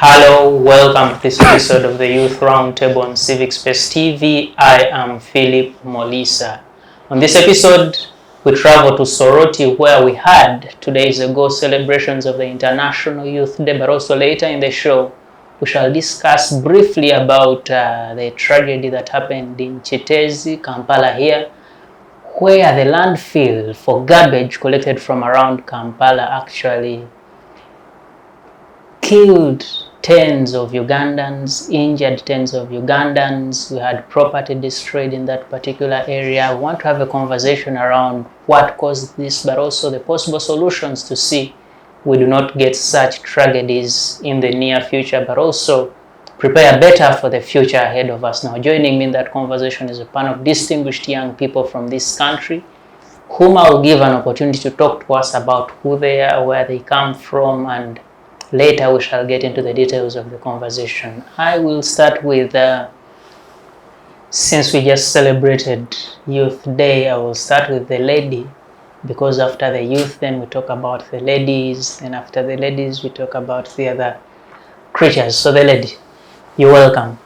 Hello, welcome to this episode of the Youth Roundtable on Civic Space TV. I am Phillip Mulissa. On this episode, we travel to Soroti, where we had 2 days ago celebrations of the International Youth Day, but also later in the show, we shall discuss briefly about the tragedy that happened in Kiteezi, Kampala here, where the landfill for garbage collected from around Kampala actually killed tens of Ugandans, injured tens of Ugandans. We had property destroyed in that particular area. We want to have a conversation around what caused this, but also the possible solutions to see we do not get such tragedies in the near future, but also prepare better for the future ahead of us. Now, joining me in that conversation is a panel of distinguished young people from this country, whom I will give an opportunity to talk to us about who they are, where they come from, and later we shall get into the details of the conversation. I will start with, since we just celebrated Youth Day, I will start with the lady, because after the youth then we talk about the ladies, and after the ladies we talk about the other creatures. So the lady, you're welcome.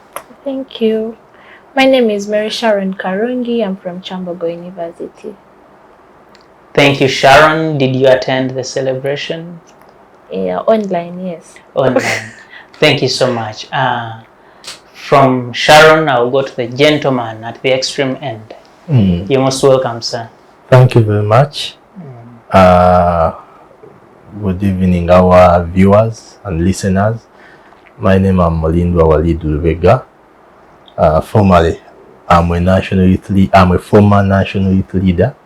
Thank you. My name is Sharon Karungi. I'm from Kyambogo University. Thank you, Sharon. Did you attend the celebration? Yeah, online, yes. Online. Thank you so much. From Sharon, I'll go to the gentleman at the extreme end. You're most welcome, sir. Thank you very much. Good evening, our viewers and listeners. My name is Mulindwa, Walid, Lubega. Formerly, I'm a former national youth leader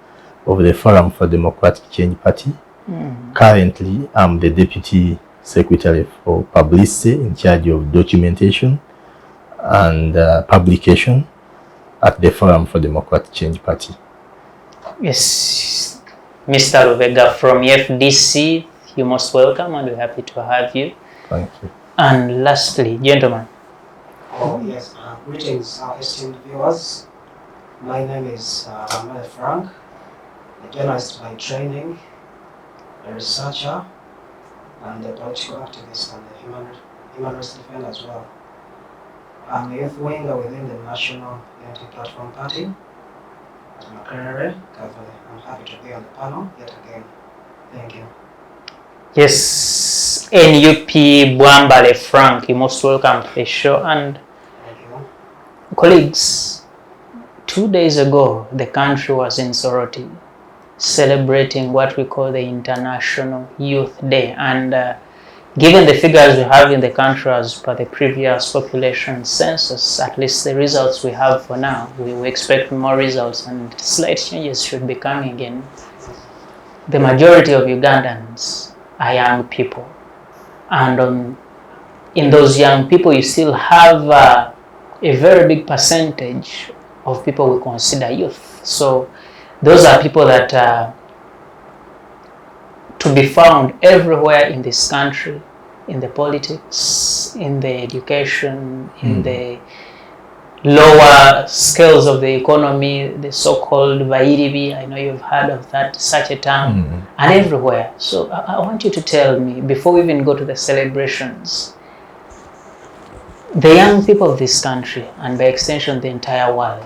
of the Forum for Democratic Change Party. Currently, I'm the Deputy Secretary for Publicity in charge of documentation and publication at the Forum for Democratic Change Party. Yes, Mr. Lubega from FDC, you're most welcome and we're happy to have you. Thank you. And lastly, gentlemen. Oh yes, greetings esteemed viewers. My name is Bwambale Frank, a journalist by training, a researcher, and a political activist and a human rights defender as well. I'm a youth winger within the National Unity Platform Party at Makerere, Kavale. I'm happy to be on the panel yet again. Thank you. Yes, NUP Bwambale Frank, you're most welcome to the show. And Thank you. Colleagues, 2 days ago, the country was in Soroti, celebrating what we call the International Youth Day. And given the figures we have in the country as per the previous population census, at least the results we have for now, we expect more results and slight changes should be coming in. The majority of Ugandans are young people. And in those young people, you still have a very big percentage of people we consider youth. So those are people that are to be found everywhere in this country, in the politics, in the education, in the lower scales of the economy, the so-called Vairibi, I know you've heard of that, such a term, and everywhere. So I want you to tell me, before we even go to the celebrations, the young people of this country, and by extension the entire world,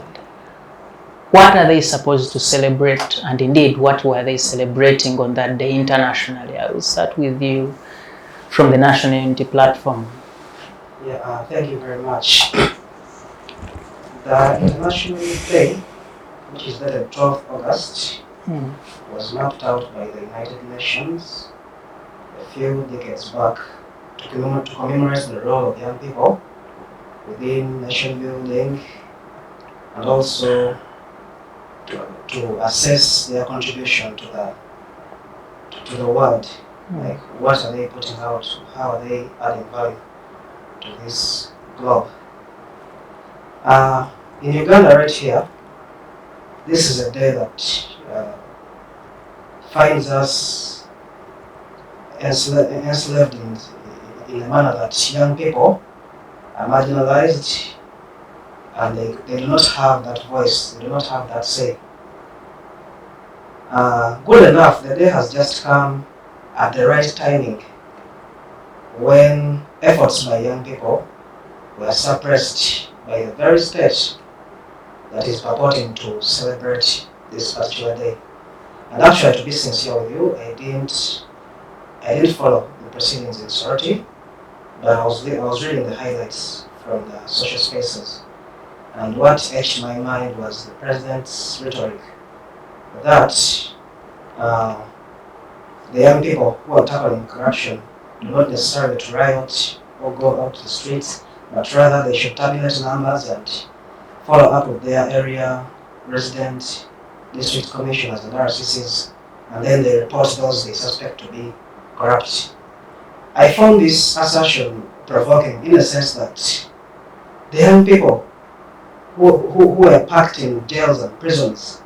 what are they supposed to celebrate, and indeed what were they celebrating on that day internationally? I will start with you from the National Unity Platform. Yeah, thank you very much. The International Youth Day, which is dated 12th August, was mapped out by the United Nations a few decades back to commemorate the role of young people within nation building and also to assess their contribution to the world. Like, what are they putting out? How are they adding value to this globe? In Uganda right here, this is a day that finds us enslaved in a manner that young people are marginalized and they do not have that voice, they do not have that say. Good enough, the day has just come at the right timing when efforts by young people were suppressed by the very state that is purporting to celebrate this particular day. And actually, to be sincere with you, I didn't follow the proceedings in Soroti, but I was reading the highlights from the social spaces. And what etched my mind was the president's rhetoric that the young people who are tackling corruption do not necessarily to riot or go out to the streets, but rather they should tabulate numbers and follow up with their area resident district commissioners and RCCs, and then they report those they suspect to be corrupt. I found this assertion provoking in the sense that the young people who were packed in jails and prisons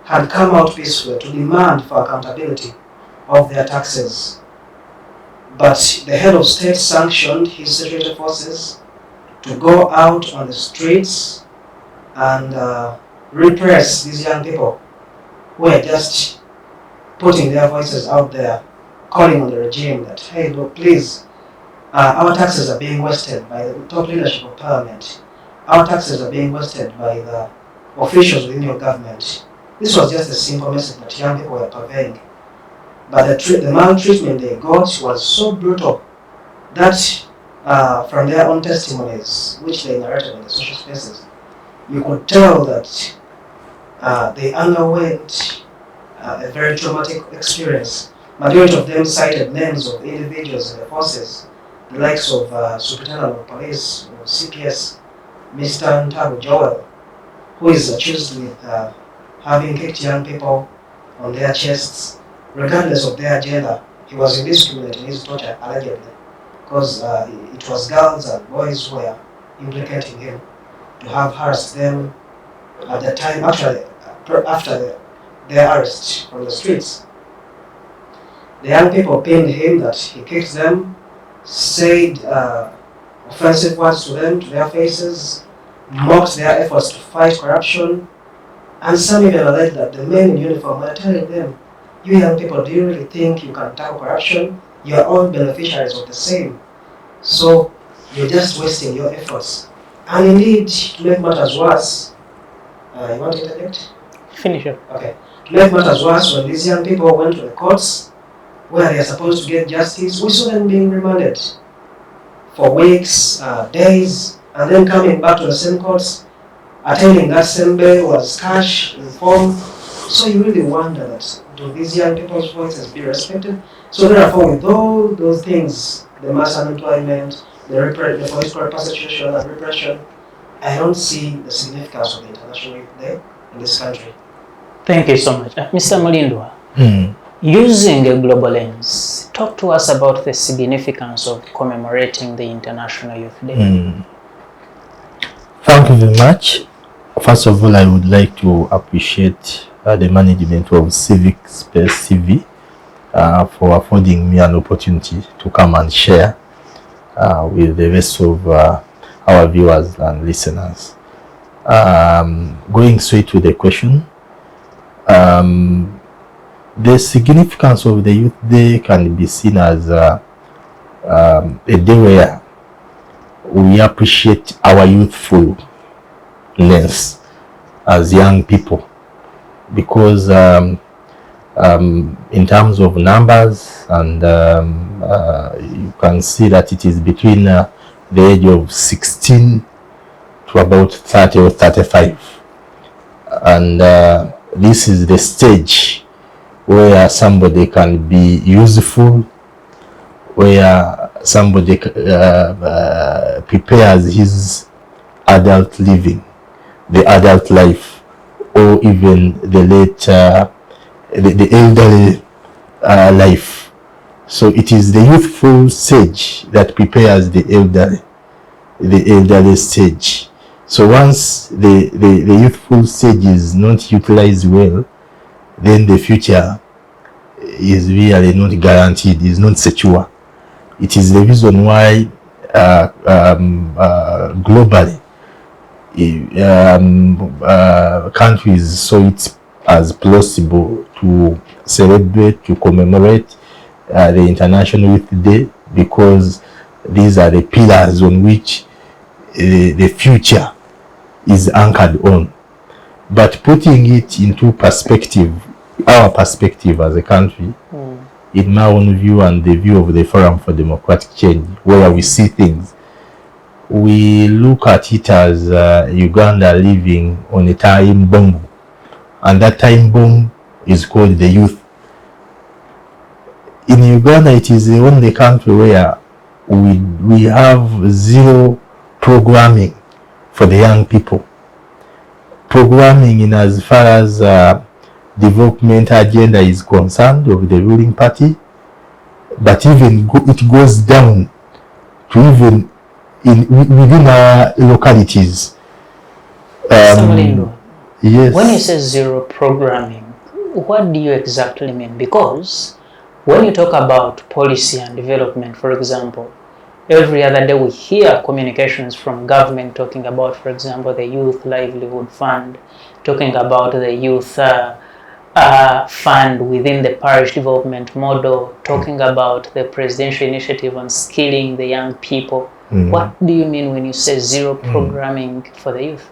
had come out peacefully to demand for accountability of their taxes. But the head of state sanctioned his security forces to go out on the streets and repress these young people who are just putting their voices out there, calling on the regime that, hey, look, please, our taxes are being wasted by the top leadership of parliament. Our taxes are being wasted by the officials within your government. This was just a simple message that young people were purveying. But the maltreatment they got was so brutal that from their own testimonies, which they narrated in the social spaces, you could tell that they underwent a very traumatic experience. Majority of them cited names of individuals in the forces, the likes of Superintendent of Police, or CPS, Mr. Ntabu Joel, who is accused with having kicked young people on their chests, regardless of their gender. He was indiscriminate in his torture, allegedly, because it was girls and boys who were implicating him to have harassed them at the time, actually, after their arrest from the streets. The young people pinned him that he kicked them, said offensive words to them, to their faces, mocked their efforts to fight corruption, and some even alleged that the men in uniform were telling them, you young people, do you really think you can tackle corruption? You are all beneficiaries of the same. So you're just wasting your efforts. And indeed, to make matters worse, you want to interject? Finish up. Okay. To make matters worse, when these young people went to the courts, where they are supposed to get justice, we saw them being remanded for weeks, days, and then coming back to the same courts, attending that same bail was cash, informed. So you really wonder that, do these young people's voices be respected? So therefore, with all those things, the mass unemployment, the political persecution and repression, I don't see the significance of the International Youth Day in this country. Thank you so much. Mr. Mulindwa, using a global lens, talk to us about the significance of commemorating the International Youth Day. Thank you very much. First of all, I would like to appreciate the management of Civic Space TV for affording me an opportunity to come and share with the rest of our viewers and listeners. Going straight to the question, the significance of the Youth Day can be seen as a day where we appreciate our youthfulness as young people, because in terms of numbers, and you can see that it is between the age of 16 to about 30 or 35, and this is the stage where somebody can be useful, where somebody prepares his adult living, the adult life, or even the later, the elderly life. So it is the youthful stage that prepares the elderly stage. So once the youthful stage is not utilized well, then the future is really not guaranteed, is not secure. It is the reason why globally countries saw it as plausible to celebrate, to commemorate the International Youth Day, because These are the pillars on which the future is anchored on. But putting it into perspective, our perspective as a country, in my own view and the view of the Forum for Democratic Change, where we see things, we look at it as Uganda living on a time bomb, and that time bomb is called the youth. In Uganda, it is the only country where we have zero programming for the young people. Programming in as far as development agenda is concerned of the ruling party, but even it goes down to even within our localities. Yes. When you say zero programming, what do you exactly mean? Because when you talk about policy and development, for example, every other day we hear communications from government talking about, for example, the Youth Livelihood Fund, talking about the youth fund within the parish development model, talking about the presidential initiative on skilling the young people. What do you mean when you say zero programming for the youth?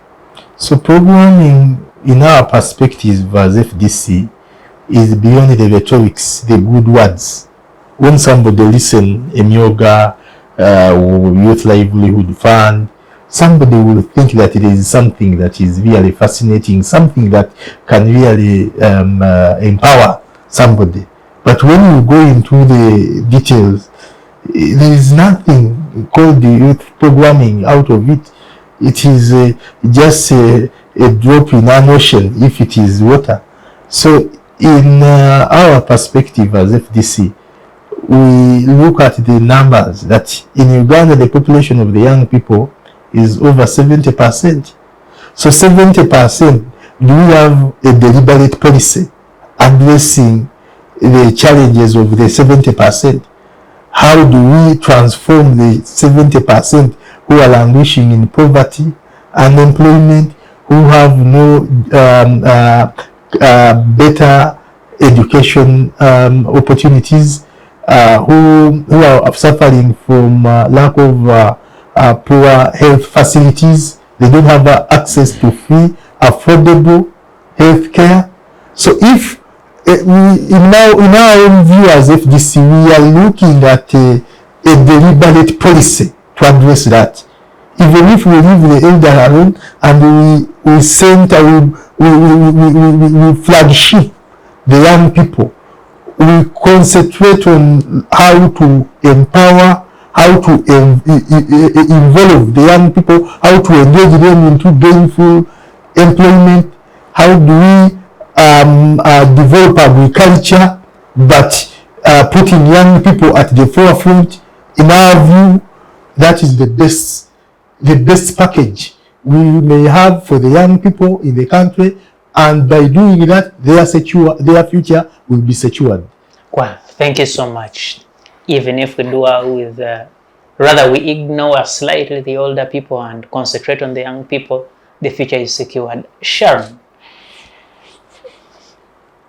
So programming, in our perspective as FDC, is beyond the rhetorics, the good words. When somebody listen, Emyoga, Youth Livelihood Fund, somebody will think that it is something that is really fascinating, something that can really empower somebody. But when you go into the details, there is nothing called the youth programming out of it. It is just a drop in an ocean if it is water. So in our perspective as FDC, we look at the numbers that in Uganda the population of the young people is over 70%. So 70%, do we have a deliberate policy addressing the challenges of the 70%? How do we transform the 70% who are languishing in poverty, unemployment, who have no better education opportunities, who are suffering from lack of poor health facilities? They don't have access to free, affordable health care. So if in our own view as FDC, we are looking at a deliberate policy to address that. Even if we leave the elder alone and we center, we flagship the young people, we concentrate on how to empower, how to involve the young people, how to engage them into gainful employment, how do we develop agriculture, but putting young people at the forefront. In our view, that is the best package we may have for the young people in the country, and by doing that, their future will be secured. Well, thank you so much. Even if we do with, rather we ignore slightly the older people and concentrate on the young people, the future is secured. Sharon,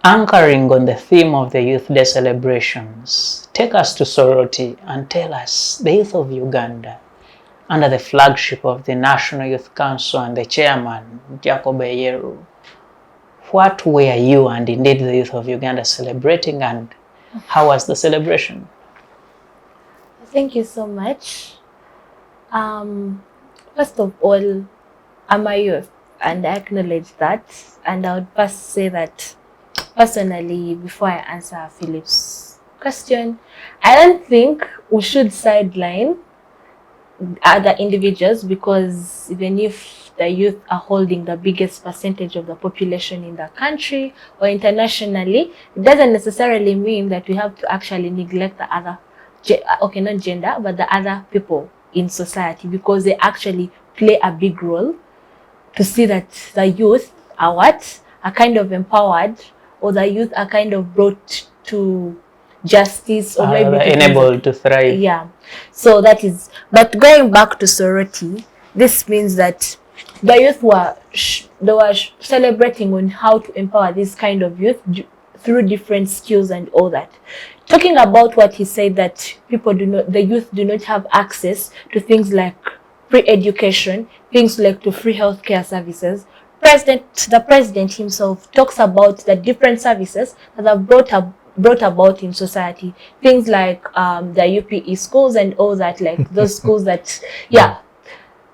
anchoring on the theme of the Youth Day celebrations, take us to Sorority and tell us, the youth of Uganda, under the flagship of the National Youth Council and the chairman, Jacob Eyeru, what were you and indeed the youth of Uganda celebrating, and how was the celebration? Thank you so much. First of all, I'm a youth, and I acknowledge that, and I would first say that personally, before I answer Philip's question, I don't think we should sideline other individuals, because even if the youth are holding the biggest percentage of the population in the country or internationally, it doesn't necessarily mean that we have to actually neglect the other, okay, not gender, but the other people in society, because they actually play a big role to see that the youth are kind of empowered, or the youth are kind of brought to justice, or maybe enabled to thrive. Yeah. So that is, but going back to sorority, this means that the youth were celebrating on how to empower this kind of youth through different skills and all that. Talking about what he said, that the youth do not have access to things like pre-education, things like to free healthcare services. The president himself talks about the different services that have brought about in society. Things like the UPE schools and all that, like those schools that, yeah.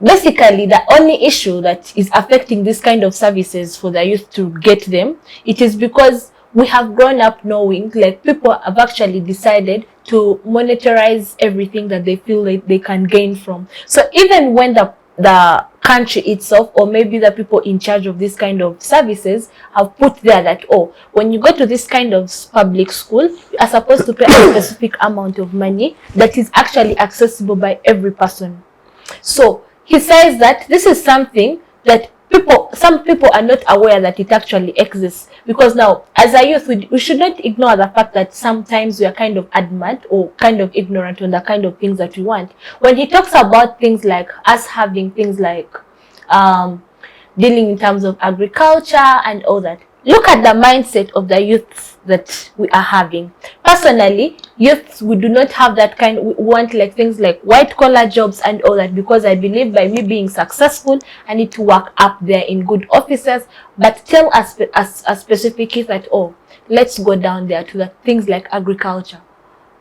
Basically, the only issue that is affecting this kind of services for the youth to get them, it is because we have grown up knowing, like, people have actually decided to monetize everything that they feel like they can gain from. So even when the country itself, or maybe the people in charge of this kind of services, have put there that, oh, when you go to this kind of public school, you are supposed to pay a specific amount of money that is actually accessible by every person. So he says that this is something that some people are not aware that it actually exists, because now as a youth we should not ignore the fact that sometimes we are kind of adamant or kind of ignorant on the kind of things that we want. When he talks about things like us having things like dealing in terms of agriculture and all that, look at the mindset of the youths that we are having. Personally, youths, we do not have that kind. We want like things like white collar jobs and all that, because I believe by me being successful, I need to work up there in good offices. But tell us a specific is that, oh, let's go down there to the things like agriculture.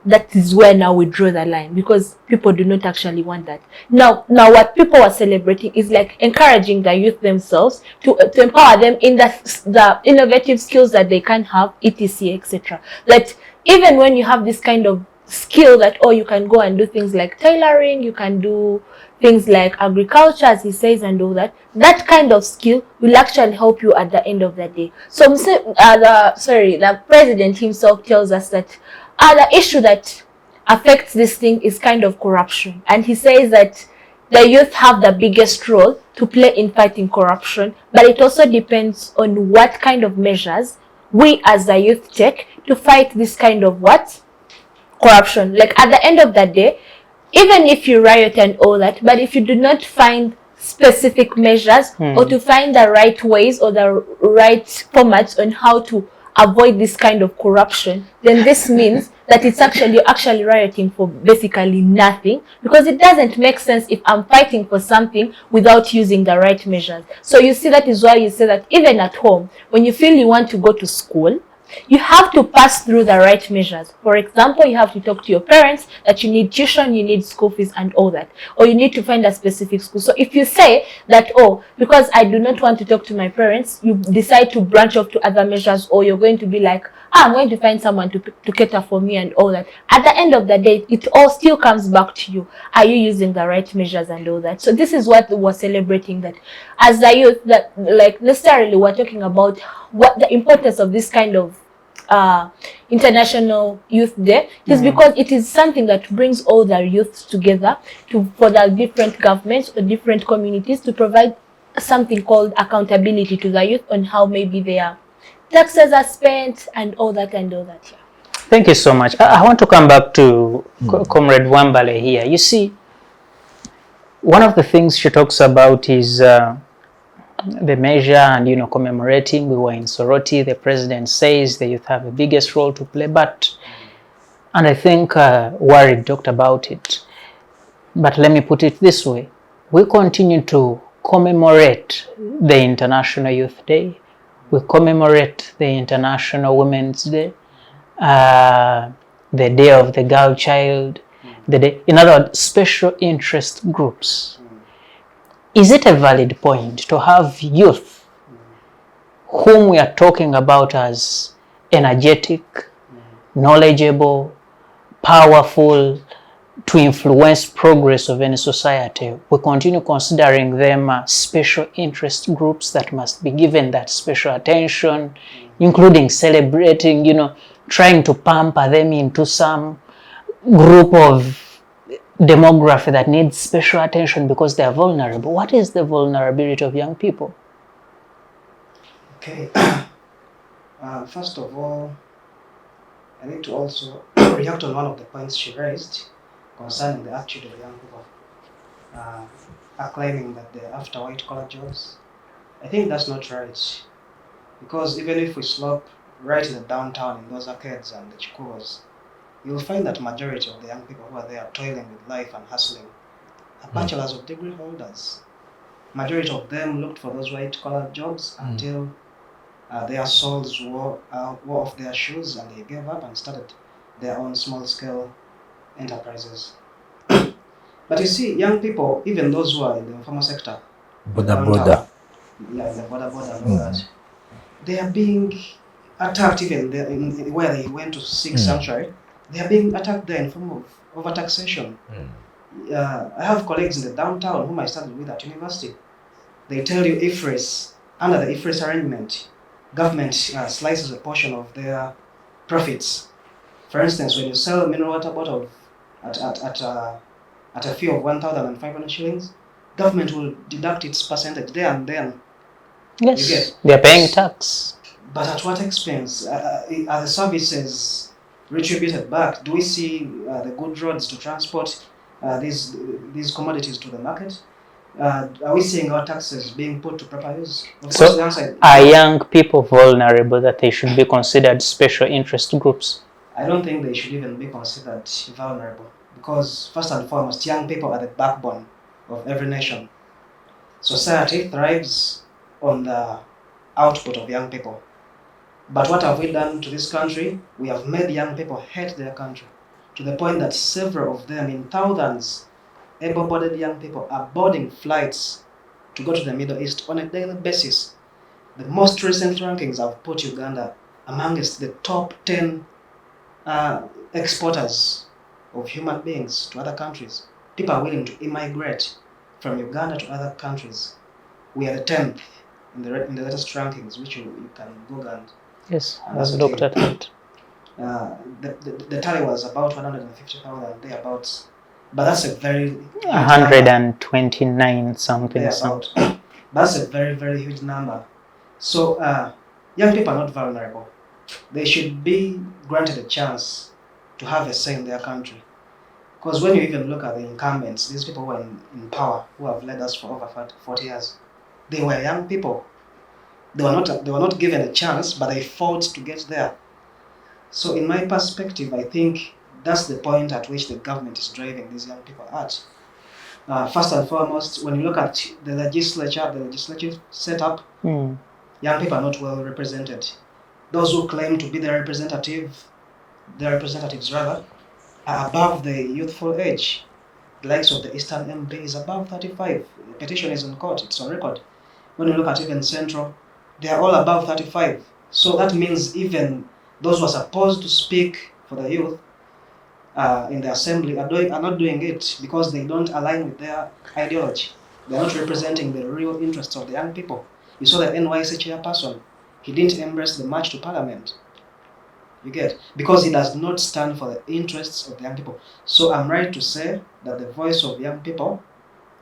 That is where now we draw the line, because people do not actually want that. Now what people are celebrating is like encouraging the youth themselves to empower them in the innovative skills that they can have, etc, etc. That even when you have this kind of skill that, oh, you can go and do things like tailoring, you can do things like agriculture, as he says, and all that, that kind of skill will actually help you at the end of the day. So the president himself tells us that the issue that affects this thing is kind of corruption. And he says that the youth have the biggest role to play in fighting corruption, but it also depends on what kind of measures we as the youth take to fight this kind of corruption. Like at the end of the day, even if you riot and all that, but if you do not find specific measures or to find the right ways or the right formats on how to avoid this kind of corruption, then this means that you're actually rioting for basically nothing, because it doesn't make sense if I'm fighting for something without using the right measures. So you see, that is why you say that even at home, when you feel you want to go to school, you have to pass through the right measures. For example, you have to talk to your parents that you need tuition, you need school fees and all that, or you need to find a specific school. So if you say that, oh, because I do not want to talk to my parents, you decide to branch off to other measures, or you're going to be like, I'm going to find someone to cater for me and all that. At the end of the day, it all still comes back to you. Are you using the right measures and all that? So this is what we're celebrating, that as the youth, that like necessarily we're talking about what the importance of this kind of International Youth Day is, because it is something that brings all the youths together for the different governments or different communities to provide something called accountability to the youth on how maybe their taxes are spent and all that and all that. Yeah. Thank you so much. I want to come back to Comrade Bwambale here. You see, one of the things she talks about is the measure and, commemorating. We were in Soroti. The president says the youth have the biggest role to play, and I think Walid talked about it. But let me put it this way. We continue to commemorate the International Youth Day. We commemorate the International Women's Day, the Day of the Girl Child, the day, in other words, special interest groups. Is it a valid point to have youth whom we are talking about as energetic, knowledgeable, powerful, to influence progress of any society? We continue considering them special interest groups that must be given that special attention, including celebrating, trying to pamper them into some group of demography that needs special attention because they are vulnerable. What is the vulnerability of young people? Okay. First of all, I need to also react on one of the points she raised concerning the attitude of young people are claiming that they're after white collar jobs. I think that's not right, because even if we swap right in the downtown in those arcades and the chikuros, you'll find that majority of the young people who are there toiling with life and hustling are bachelors of degree holders. Majority of them looked for those white-collar jobs until their souls wore off their shoes and they gave up and started their own small-scale enterprises. But you see, young people, even those who are in the informal sector, Boda. Yeah, the border and all that, they are being attacked even in where they went to seek sanctuary. They are being attacked there in form of overtaxation. I have colleagues in the downtown whom I studied with at university. They tell you IFRS, under the IFRS arrangement, government slices a portion of their profits. For instance, when you sell a mineral water bottle at a fee of 1,500 shillings, government will deduct its percentage there and then. Yes, they are paying tax. But at what expense? Are the services retributed back? Do we see the good roads to transport these commodities to the market? Are we seeing our taxes being put to proper use? Of course, the answer, are young people vulnerable that they should be considered special interest groups? I don't think they should even be considered vulnerable, because first and foremost, young people are the backbone of every nation. Society thrives on the output of young people. But what have we done to this country? We have made young people hate their country, to the point that several of them, in thousands, able-bodied young people are boarding flights to go to the Middle East on a daily basis. The most recent rankings have put Uganda amongst the top 10 exporters of human beings to other countries. People are willing to immigrate from Uganda to other countries. We are the 10th in the latest rankings, which you can Google and I've looked at it. The tally was about 150,000 thereabouts, but that's a very 129 something. That's a very, very huge number. So young people are not vulnerable. They should be granted a chance to have a say in their country. Because when you even look at the incumbents, these people who are in power, who have led us for over 40 years, they were young people. They were not given a chance, but they fought to get there. So in my perspective, I think that's the point at which the government is driving these young people at. First and foremost, when you look at the legislative setup, young people are not well represented. Those who claim to be their representatives rather, are above the youthful age. The likes of the Eastern MP is above 35. The petition is in court, it's on record. When you look at even Central, they are all above 35. So that means even those who are supposed to speak for the youth in the assembly are not doing it because they don't align with their ideology. They are not representing the real interests of the young people. You saw the NYC chairperson. He didn't embrace the march to parliament. You get? Because he does not stand for the interests of the young people. So I'm right to say that the voice of young people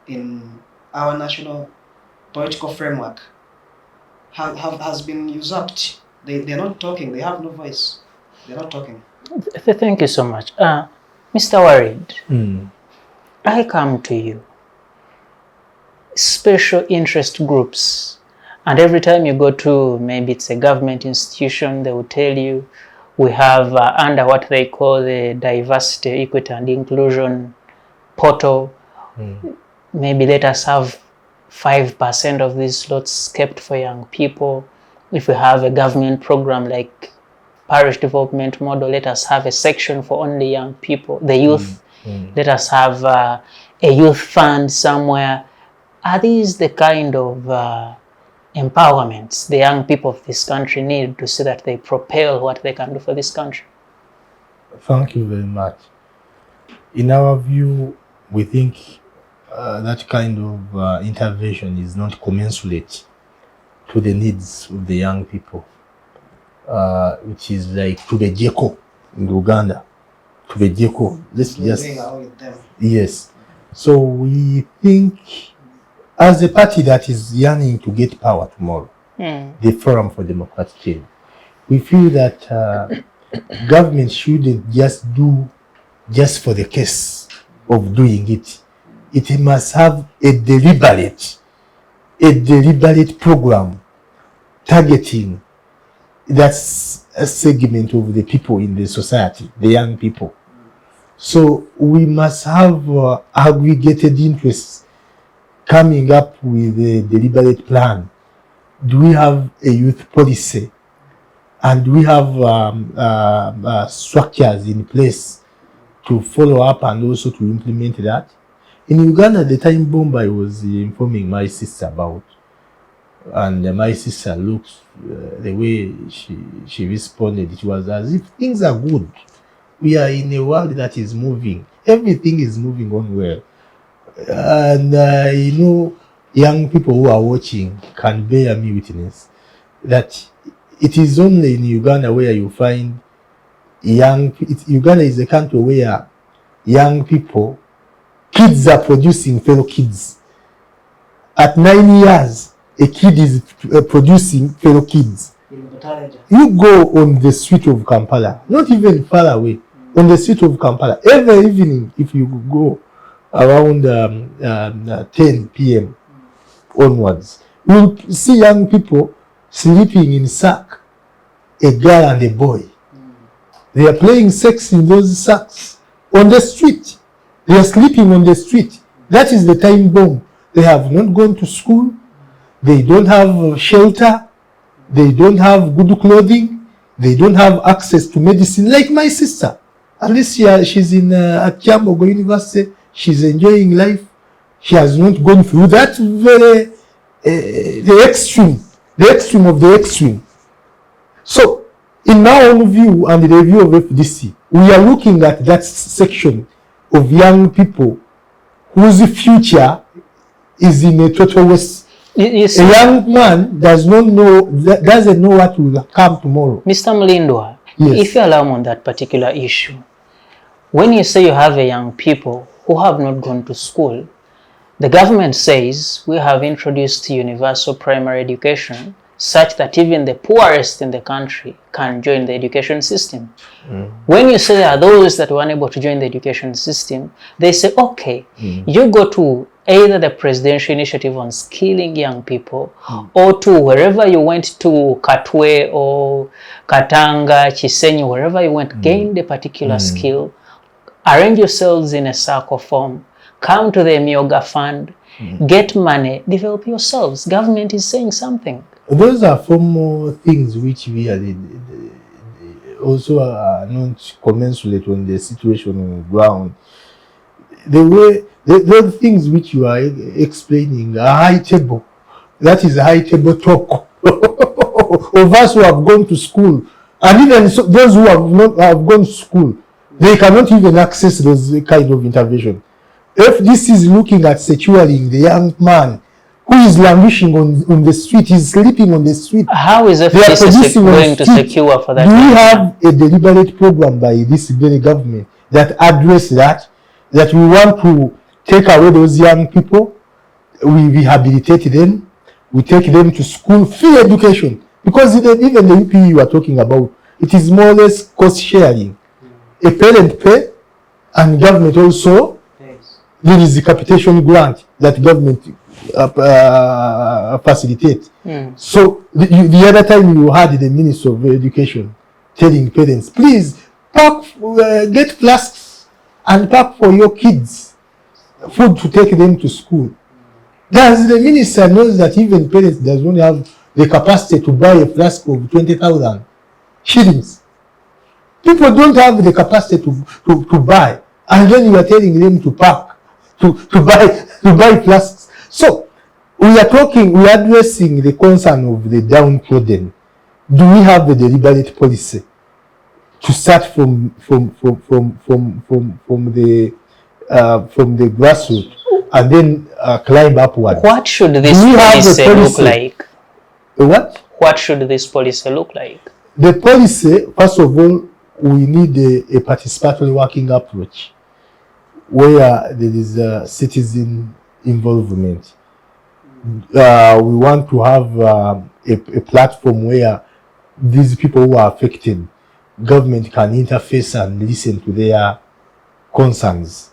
in our national political framework has been usurped. They're not talking. They have no voice. They're not talking. Thank you so much. Mr. Walid, I come to you. Special interest groups. And every time you go to, maybe it's a government institution, they will tell you, we have under what they call the diversity, equity and inclusion portal, maybe let us have 5% of these slots kept for young people. If we have a government program like parish development model, let us have a section for only young people. The youth, let us have a youth fund somewhere. Are these the kind of empowerments the young people of this country need to see that they propel what they can do for this country? Thank you very much. In our view, we think that kind of intervention is not commensurate to the needs of the young people, which is like to the Jeko in Uganda, to the Jeko. Let's just yes. So we think, as a party that is yearning to get power tomorrow, the Forum for Democratic Change, we feel that government shouldn't just do just for the case of doing it. It must have a deliberate program targeting that's segment of the people in the society, the young people. So we must have aggregated interests coming up with a deliberate plan. Do we have a youth policy? And do we have structures in place to follow up and also to implement that? In Uganda, the time Bwambale was informing my sister about, and my sister looks, the way she responded, it was as if things are good. We are in a world that is moving. Everything is moving on well. And you know, young people who are watching can bear me witness that it is only in Uganda where you find Uganda is a country where young people, kids are producing fellow kids. At 9 years, a kid is producing fellow kids. You go on the street of Kampala, not even far away, on the street of Kampala, every evening, if you go around 10 p.m. onwards, you'll see young people sleeping in sack, a girl and a boy. They are playing sex in those sacks on the street. They are sleeping on the street. That is the time bomb. They have not gone to school. They don't have shelter. They don't have good clothing. They don't have access to medicine. Like my sister, at least she's in at Kyambogo University. She's enjoying life. She has not gone through that very the extreme of the extreme. So, in my own view and the view of FDC, we are looking at that section of young people whose future is in a total waste. A young man doesn't know what will come tomorrow. Mr. Mulindwa, yes. If you allow me on that particular issue, when you say you have a young people who have not gone to school, the government says we have introduced universal primary education such that even the poorest in the country can join the education system. When you say there are those that were unable to join the education system, they say, okay, you go to either the presidential initiative on skilling young people or to wherever you went to Katwe or Katanga, Chisenyi, wherever you went, gain the particular skill, arrange yourselves in a circle form, come to the Myoga Fund, get money, develop yourselves. Government is saying something. Those are formal things which we are also are not commensurate on the situation on the ground. The way the things which you are explaining are high table. That is high table talk of us who have gone to school, and even so, those who have gone to school, they cannot even access those kind of intervention. If this is looking at securing the young man who is languishing on the street, is sleeping on the street. How is FDC going to secure for that? Do we have a deliberate program by this very government that address that we want to take away those young people, we rehabilitate them, we take them to school, free education? Because even the UP you are talking about, it is more or less cost sharing. A parent pay, and government also, there is a capitation grant that government facilitate. So the other time you had the Minister of Education telling parents, please pack, get flasks and pack for your kids food to take them to school. Does the minister knows that even parents does not have the capacity to buy a flask of 20,000 shillings? People don't have the capacity to buy, and then you are telling them to pack, to buy flasks. So we are addressing the concern of the downtrodden. Do we have a deliberate policy to start from the grassroots and then climb upward? What should this policy look like? What? What should this policy look like? The policy, first of all, we need a participatory working approach where there is citizen involvement. We want to have a platform where these people who are affected, government can interface and listen to their concerns,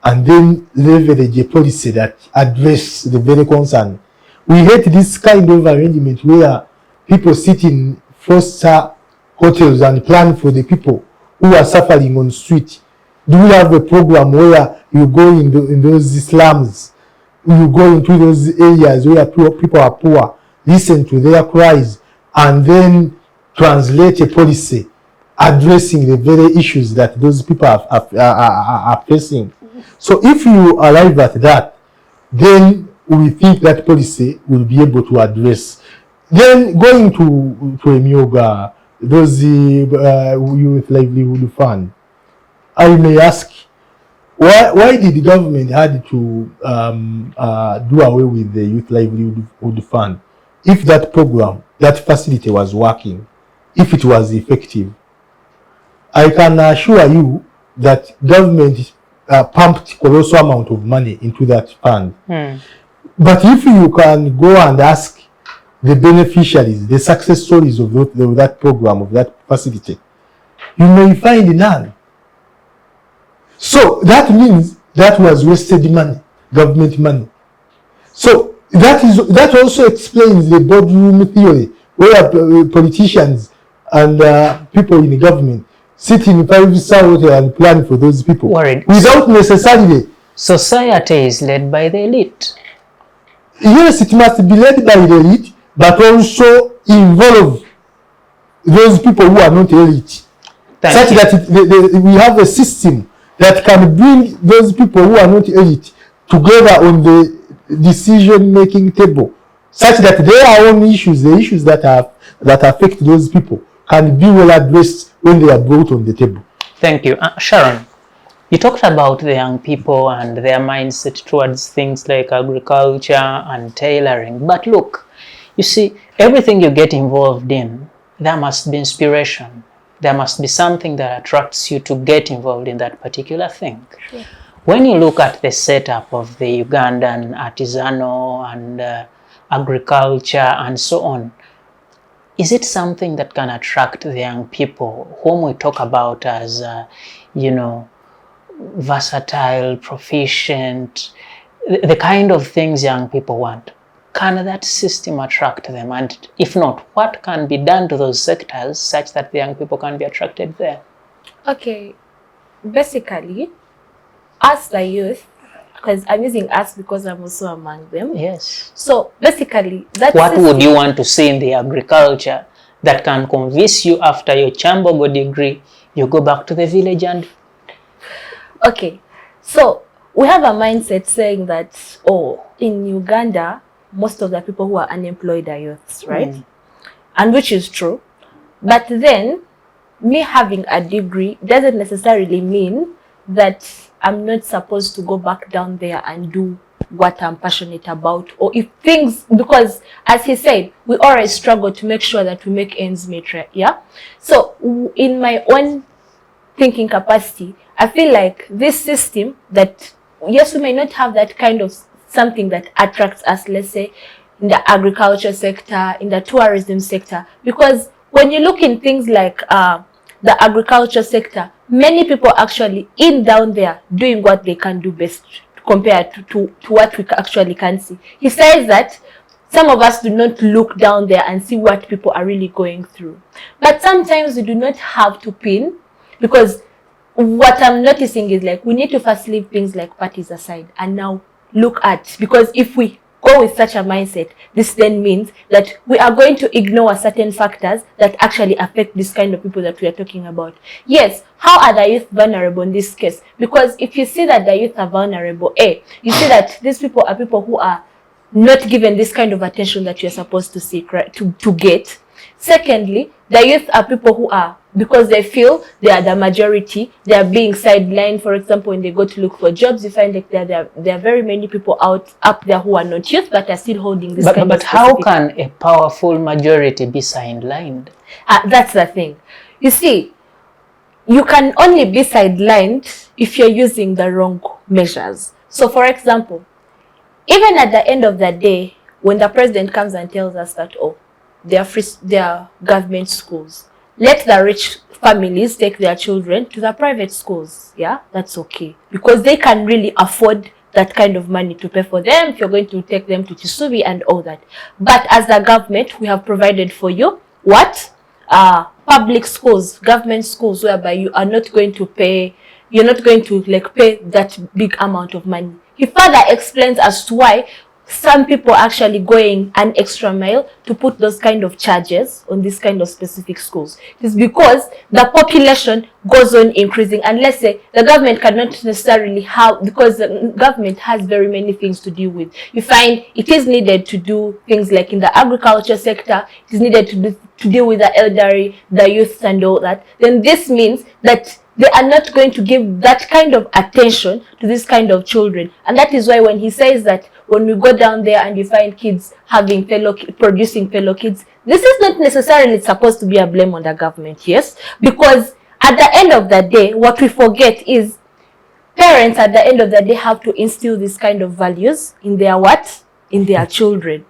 and then leverage a policy that address the very concern. We hate this kind of arrangement where people sit in foster hotels and plan for the people who are suffering on the street? Do we have a program where you go in those slums, you go into those areas where people are poor, listen to their cries, and then translate a policy addressing the very issues that those people are facing? So if you arrive at that, then we think that policy will be able to address. Then going to Emyoga, those youth livelihood fund, I may ask, why did the government had to do away with the youth livelihood fund if that program, that facility was working, if it was effective? I can assure you that government pumped colossal amount of money into that fund. But if you can go and ask the beneficiaries, the success stories of that program, of that facility, you may find none. So that means that was wasted money, government money. So that also explains the boardroom theory, where politicians and people in the government sit in 5-star hotel and plan for those people. Worried. Without necessarily. Society is led by the elite. Yes, it must be led by the elite, but also involve those people who are not elite. Such that we have a system that can bring those people who are not elite together on the decision-making table, such that their own issues, the issues that affect those people, can be well addressed when they are brought on the table. Thank you. Sharon, you talked about the young people and their mindset towards things like agriculture and tailoring. But look, you see, everything you get involved in, there must be inspiration. There must be something that attracts you to get involved in that particular thing. Sure. When you look at the setup of the Ugandan artisanal and agriculture and so on, is it something that can attract the young people whom we talk about as, versatile, proficient, the kind of things young people want? Can that system attract them? And if not, what can be done to those sectors such that the young people can be attracted there? Okay, basically, us the youth, because I'm using us because I'm also among them. Yes. So basically, that what system, would you want to see in the agriculture that can convince you after your Kyambogo degree, you go back to the village and... Okay, so we have a mindset saying that, in Uganda, most of the people who are unemployed are youths, right? And which is true. But then, me having a degree doesn't necessarily mean that I'm not supposed to go back down there and do what I'm passionate about. Or if things, because as he said, we always struggle to make sure that we make ends meet, right? Yeah? So in my own thinking capacity, I feel like this system that, yes, we may not have that kind of something that attracts us, let's say, in the agriculture sector, in the tourism sector, because when you look in things like the agriculture sector, many people actually down there doing what they can do best compared to what we actually can see. He says that some of us do not look down there and see what people are really going through. But sometimes we do not have to pin, because what I'm noticing is like we need to first leave things like parties aside and now look at, because if we go with such a mindset, this then means that we are going to ignore certain factors that actually affect this kind of people that we are talking about. Yes, how are the youth vulnerable in this case? Because if you see that the youth are vulnerable, you see that these people are people who are not given this kind of attention that you're supposed to seek, right, to get. Secondly, the youth are people who are, because they feel they are the majority, they are being sidelined. For example, when they go to look for jobs, you find like there are very many people up there who are not youth but are still holding this kind of But how can a powerful majority be sidelined? That's the thing. You see, you can only be sidelined if you're using the wrong measures. So for example, even at the end of the day, when the president comes and tells us that, they are government schools, let the rich families take their children to the private schools. Yeah, that's okay. Because they can really afford that kind of money to pay for them if you're going to take them to Chisubi and all that. But as the government, we have provided for you what? public schools, government schools, whereby you are not going to pay, you're not going to like pay that big amount of money. He further explains as to why some people actually going an extra mile to put those kind of charges on this kind of specific schools. It's because the population goes on increasing, and let's say the government cannot necessarily have, because the government has very many things to deal with. You find it is needed to do things like in the agriculture sector, it is needed to deal with the elderly, the youth and all that. Then this means that they are not going to give that kind of attention to this kind of children. And that is why when he says that when we go down there and you find kids producing fellow kids, this is not necessarily supposed to be a blame on the government, yes? Because at the end of the day, what we forget is parents at the end of the day have to instill this kind of values in their what? In their children.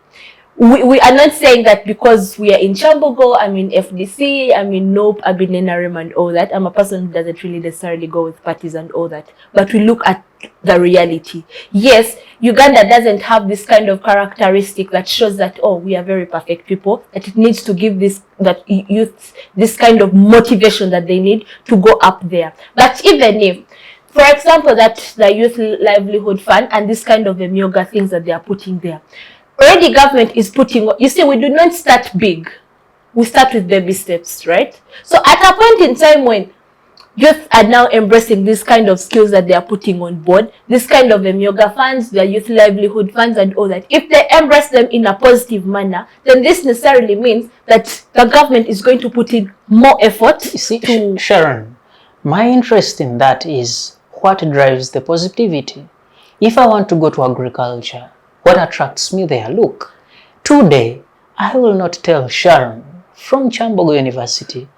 We are not saying that because we are in Kyambogo, I'm in FDC, I'm in NOPE, I'm in NRM and all that. I'm a person who doesn't really necessarily go with parties and all that. But we look at the reality. Yes, Uganda doesn't have this kind of characteristic that shows that, oh, we are very perfect people, that it needs to give that youth this kind of motivation that they need to go up there. But even if, for example, that the Youth Livelihood Fund and this kind of yoga things that they are putting there, already government is putting, you see, we do not start big. We start with baby steps, right? So at a point in time when youth are now embracing this kind of skills that they are putting on board, this kind of yoga funds, the youth livelihood funds and all that, if they embrace them in a positive manner, then this necessarily means that the government is going to put in more effort. You see, Sharon, my interest in that is what drives the positivity. If I want to go to agriculture, what attracts me there? Look, today, I will not tell Sharon from Kyambogo University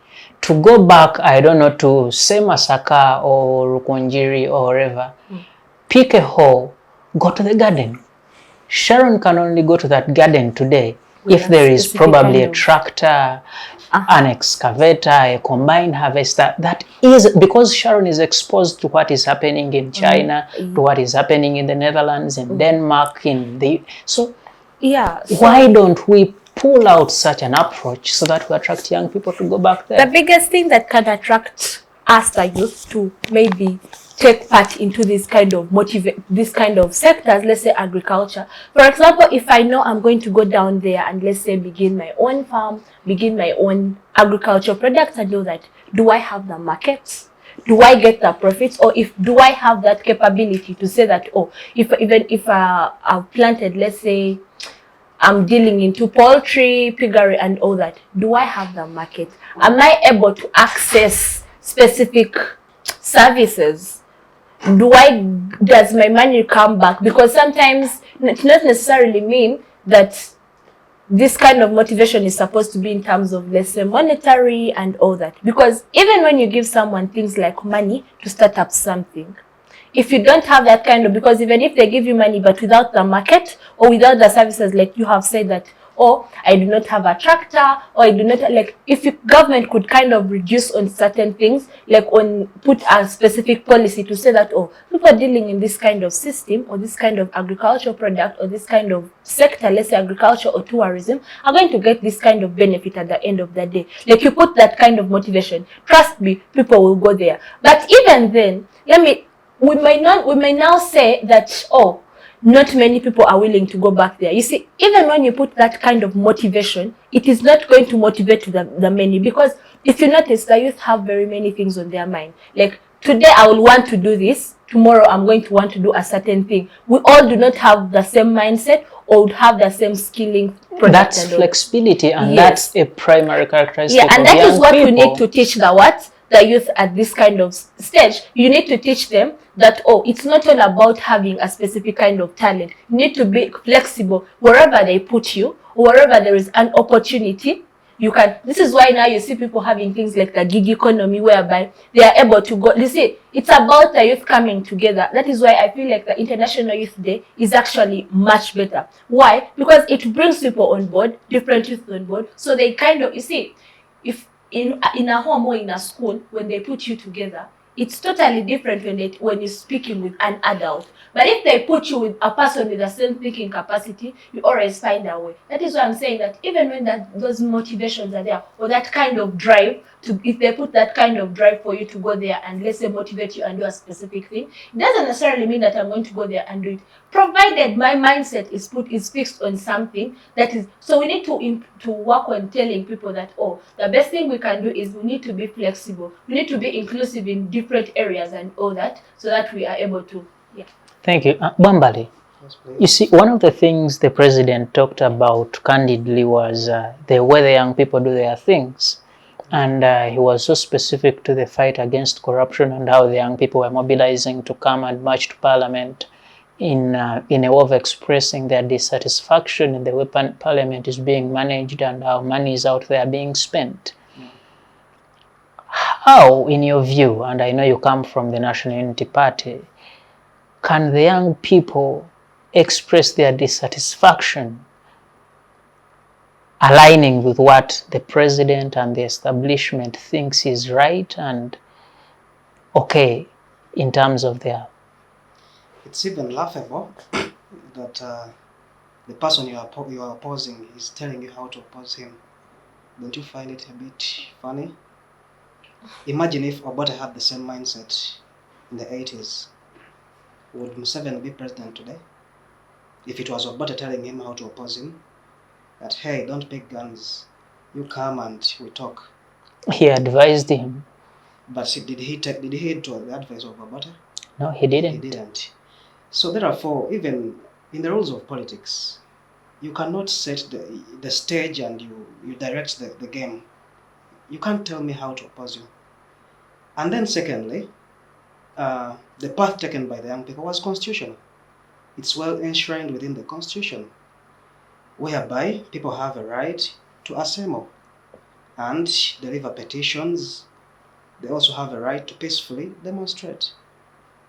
to go back, I don't know, to Semasaka or Rukunjiri or wherever, pick a hole, go to the garden. Sharon can only go to that garden today if there is probably a tractor, an excavator, a combine harvester. That is because Sharon is exposed to what is happening in China, to what is happening in the Netherlands, in Denmark, so why don't we pull out such an approach so that we attract young people to go back there? The biggest thing that can attract us, the youth, to maybe take part into this kind of sectors, let's say agriculture. For example, if I know I'm going to go down there and let's say begin my own farm, begin my own agricultural products and do that, do I have the markets? Do I get the profits? Or do I have that capability to say that, oh, if I've planted, let's say, I'm dealing into poultry, piggery and all that, do I have the market? Am I able to access specific services? Does my money come back? Because sometimes it not necessarily mean that this kind of motivation is supposed to be in terms of, let's say, monetary and all that. Because even when you give someone things like money to start up something, if you don't have that kind of, because even if they give you money but without the market or without the services, like you have said that, oh, I do not have a tractor, or I do not, like, if government could kind of reduce on certain things, like put a specific policy to say that, oh, people dealing in this kind of system or this kind of agricultural product or this kind of sector, let's say agriculture or tourism, are going to get this kind of benefit at the end of the day. Like, you put that kind of motivation, trust me, people will go there. But even then, we may now say that, oh, not many people are willing to go back there. You see, even when you put that kind of motivation, it is not going to motivate the many, because if you notice, the youth have very many things on their mind. Like, today I will want to do this, tomorrow I'm going to want to do a certain thing. We all do not have the same mindset or would have the same skilling. That's flexibility, and that's a primary characteristic and that is what we need to teach the youth at this kind of stage. You need to teach them that, oh, it's not all about having a specific kind of talent. You need to be flexible wherever they put you, wherever there is an opportunity. You can. This is why now you see people having things like the gig economy, whereby they are able to go. You see, it's about the youth coming together. That is why I feel like the International Youth Day is actually much better. Why? Because it brings people on board, different youth on board. So they kind of, you see, if in a home or in a school, when they put you together, It's totally different when you're speaking with an adult. But if they put you with a person with the same thinking capacity, you always find a way. That is why I'm saying that even when those motivations are there, or that kind of drive, if they put that kind of drive for you to go there and let's say motivate you and do a specific thing, it doesn't necessarily mean that I'm going to go there and do it, provided my mindset is fixed on something that is. So we need to work on telling people that, oh, the best thing we can do is we need to be flexible, we need to be inclusive in different areas and all that, so that we are able to. Yeah. Thank you. Bwambale, Yes, please. you see, one of the things the president talked about candidly was the way the young people do their things. And he was so specific to the fight against corruption and how the young people were mobilizing to come and march to parliament in a way of expressing their dissatisfaction in the way parliament is being managed and how money is out there being spent. How, in your view, and I know you come from the National Unity Party, can the young people express their dissatisfaction aligning with what the president and the establishment thinks is right and okay in terms of their... It's even laughable that the person you are opposing is telling you how to oppose him. Don't you find it a bit funny? Imagine if Obote had the same mindset in the 80s. Would Museveni be president today? If it was Obote telling him how to oppose him, that, hey, don't pick guns, you come and we talk. He advised him. But did he heed to the advice of Obote? No, he didn't. He didn't. So therefore, even in the rules of politics, you cannot set the stage and you direct the game. You can't tell me how to oppose you. And then secondly, the path taken by the young people was constitutional. It's well enshrined within the constitution, whereby people have a right to assemble and deliver petitions. They also have a right to peacefully demonstrate.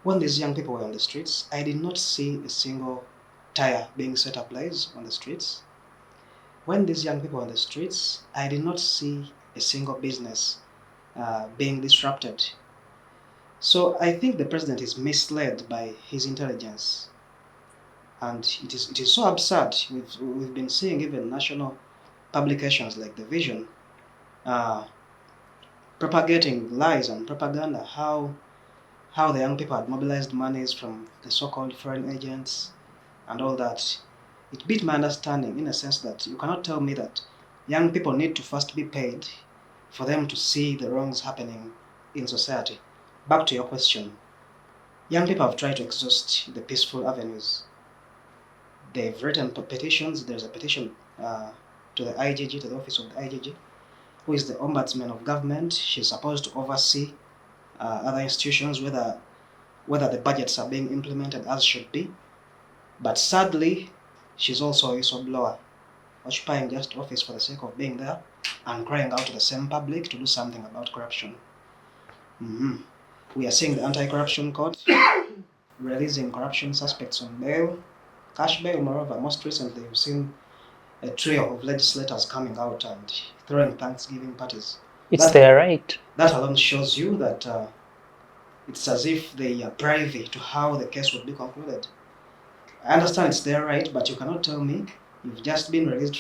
When these young people were on the streets, I did not see a single tire being set ablaze on the streets. When these young people were on the streets, I did not see a single business being disrupted. So I think the president is misled by his intelligence. And it is so absurd. We've been seeing even national publications like The Vision propagating lies and propaganda, how the young people had mobilized monies from the so-called foreign agents and all that. It beat my understanding in a sense that you cannot tell me that young people need to first be paid for them to see the wrongs happening in society. Back to your question. Young people have tried to exhaust the peaceful avenues. They've written petitions. There's a petition to the IGG, to the office of the IGG, who is the ombudsman of government. She's supposed to oversee other institutions, whether the budgets are being implemented as should be. But sadly, she's also a whistleblower, occupying just office for the sake of being there and crying out to the same public to do something about corruption. We are seeing the anti-corruption court releasing corruption suspects on bail, cash bail. Moreover, most recently, we've seen a trio of legislators coming out and throwing Thanksgiving parties. It's their right. That alone shows you that it's as if they are privy to how the case would be concluded. I understand it's their right, but you cannot tell me you've just been released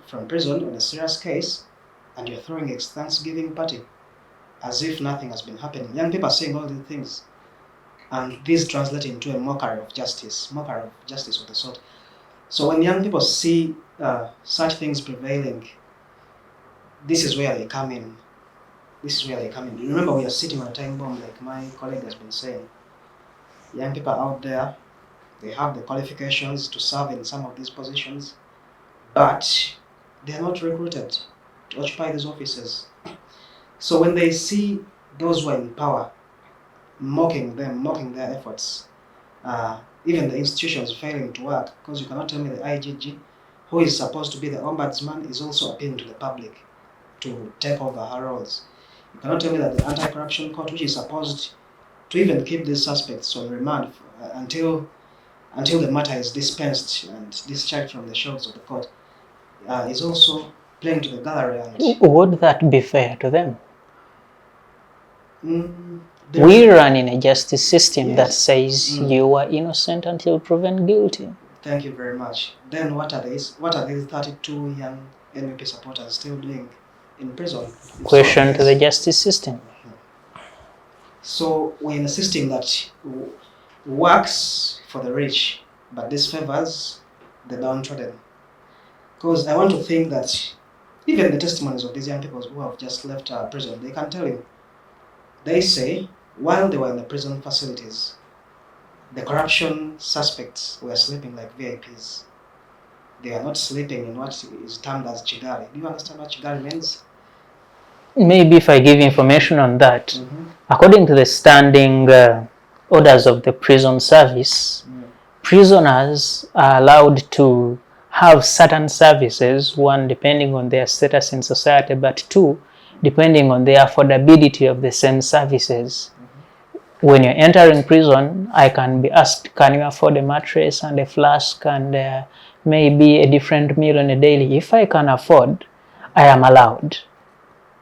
from prison on a serious case and you're throwing a Thanksgiving party as if nothing has been happening. Young people are saying all these things, and these translate into a mockery of justice of the sort. So when young people see such things prevailing, this is where they come in. Remember, we are sitting on a time bomb, like my colleague has been saying. Young people out there, they have the qualifications to serve in some of these positions, but they are not recruited to occupy these offices. So when they see those who are in power mocking them, mocking their efforts, even the institutions failing to work, because you cannot tell me the IGG, who is supposed to be the ombudsman, is also appealing to the public to take over her roles. You cannot tell me that the anti-corruption court, which is supposed to even keep these suspects on remand until the matter is dispensed and discharged from the shelves of the court, is also playing to the gallery. And would that be fair to them? We run in a justice system that Yes. says you are innocent until proven guilty. Thank you very much. Then what are these 32 young NUP supporters still doing in prison? If Question so, to the yes. justice system. So we're in a system that works for the rich, but disfavors the downtrodden. Because I want to think that even the testimonies of these young people who have just left prison, they can tell you. They say while they were in the prison facilities, the corruption suspects were sleeping like VIPs. They are not sleeping in what is termed as chigari. Do you understand what chigari means? Maybe if I give information on that, Mm-hmm. according to the standing orders of the prison service, prisoners are allowed to have certain services, one depending on their status in society, but two depending on the affordability of the same services. When you're entering prison, I can be asked, can you afford a mattress and a flask and maybe a different meal on a daily? If I can afford, I am allowed.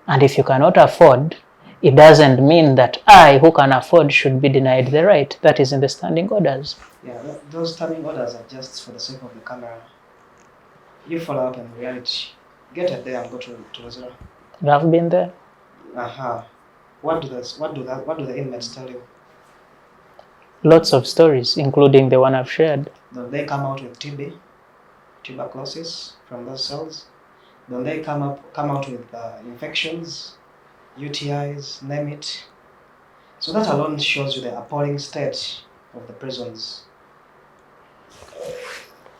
And if you cannot afford, it doesn't mean that I, who can afford, should be denied the right. That is in the standing orders. Yeah, those standing orders are just for the sake of the camera. You follow up in reality. Get it there and go to Zero. You have been there? What do the inmates tell you? Lots of stories, including the one I've shared. Don't they come out with TB, tuberculosis from those cells? Don't they come out with infections, UTIs, name it? So that alone shows you the appalling state of the prisons.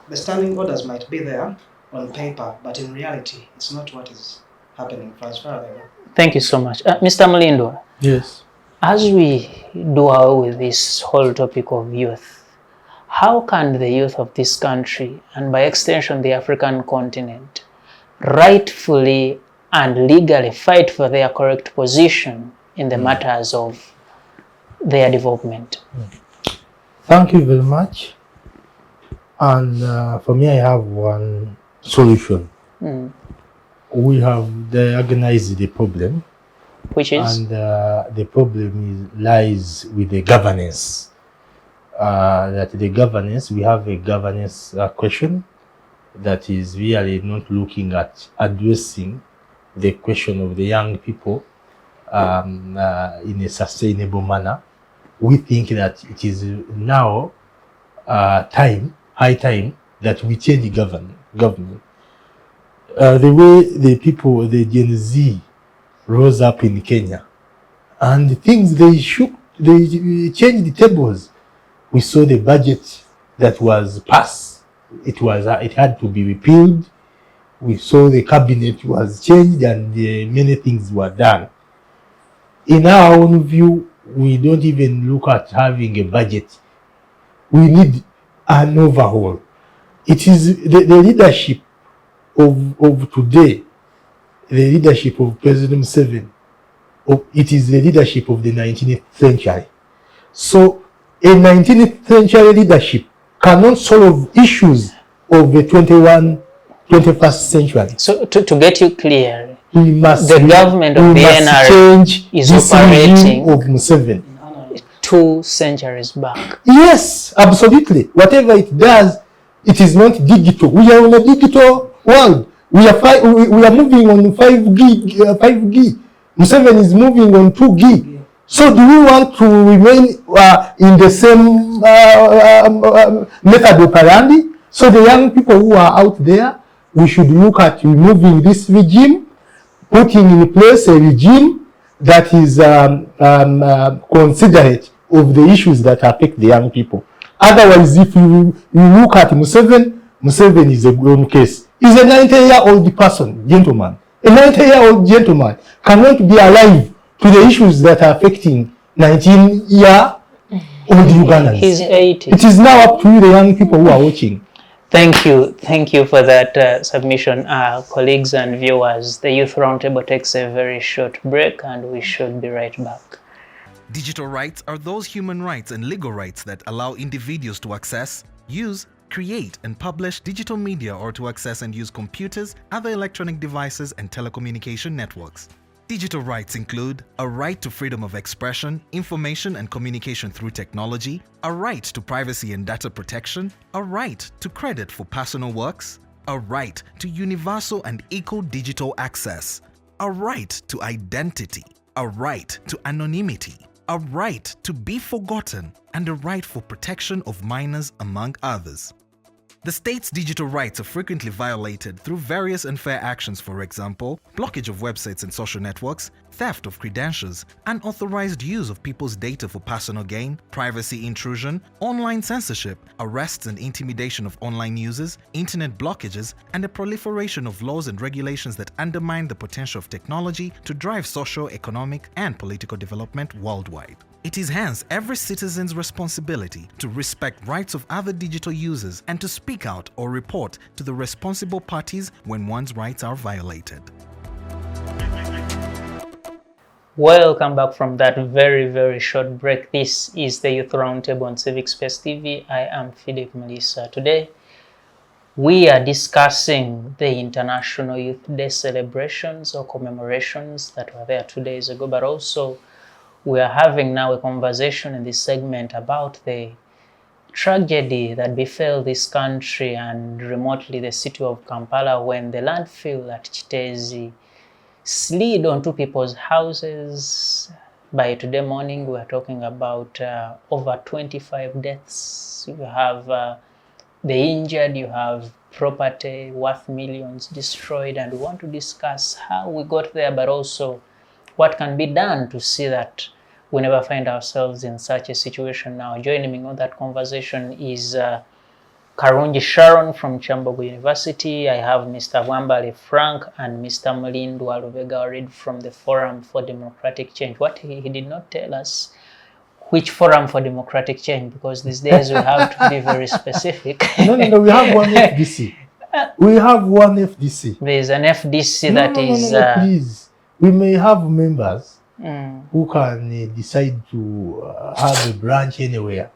The standing orders might be there on paper, but in reality, it's not what is happening as far as I know. Thank you so much. Mr. Mulindwa, Yes. as we do away with this whole topic of youth, how can the youth of this country, and by extension the African continent, rightfully and legally fight for their correct position in the matters of their development? Thank you very much. And for me, I have one solution. We have diagnosed the problem, Which is? and the problem lies with the governance. We have a governance question that is really not looking at addressing the question of the young people in a sustainable manner. We think that it is now high time that we change the government. The way the Gen Z rose up in Kenya, and things they changed the tables. We saw the budget that was passed. It had to be repealed. We saw the cabinet was changed and many things were done. In our own view, we don't even look at having a budget. We need an overhaul. It is the leadership of today, the leadership of President Museveni. It is the leadership of the 19th century. So a 19th century leadership cannot solve issues of the 21st century. So to get you clear, We must the government of the NRA change is this operating regime of Museveni. 2 centuries back. Yes, absolutely. Whatever it does, it is not digital. We are in a digital world. We are moving on 5G. Museveni is moving on 2G. So do we want to remain in the same method operandi? So the young people who are out there, we should look at removing this regime, putting in place a regime that is considerate of the issues that affect the young people. Otherwise, if you look at Museveni is a grown case. He's a 90-year-old gentleman. A 90-year-old gentleman cannot be alive to the issues that are affecting 19-year-old Ugandans. He's 80. It is now up to you, the young people who are watching. Thank you for that submission, colleagues and viewers. The Youth Roundtable takes a very short break and we should be right back. Digital rights are those human rights and legal rights that allow individuals to access, use, create and publish digital media or to access and use computers, other electronic devices and telecommunication networks. Digital rights include a right to freedom of expression, information and communication through technology, a right to privacy and data protection, a right to credit for personal works, a right to universal and equal digital access, a right to identity, a right to anonymity, a right to be forgotten, and a right for protection of minors, among others. The state's digital rights are frequently violated through various unfair actions, for example, blockage of websites and social networks, theft of credentials, unauthorized use of people's data for personal gain, privacy intrusion, online censorship, arrests and intimidation of online users, internet blockages, and the proliferation of laws and regulations that undermine the potential of technology to drive social, economic, and political development worldwide. It is hence every citizen's responsibility to respect rights of other digital users and to speak out or report to the responsible parties when one's rights are violated. Welcome back from that very short break. This is the Youth Roundtable on Civic Space TV. I am Phillip Mulissa. Today, we are discussing the International Youth Day celebrations or commemorations that were there 2 days ago, but also we are having now a conversation in this segment about the tragedy that befell this country and remotely the city of Kampala when the landfill at Kiteezi slid onto people's houses. By today morning, we are talking about over 25 deaths. You have the injured, you have property worth millions destroyed, and we want to discuss how we got there, but also what can be done to see that we never find ourselves in such a situation now. Joining me on that conversation is Karungi Sharon from Kyambogo University. I have Mr. Bwambale Frank and Mr. Mulindwa Lubega from the Forum for Democratic Change. What he did not tell us which Forum for Democratic Change, because these days we have to be very specific. No, we have one FDC. We have one FDC. There is an FDC No, please. We may have members who can decide to have a branch anywhere.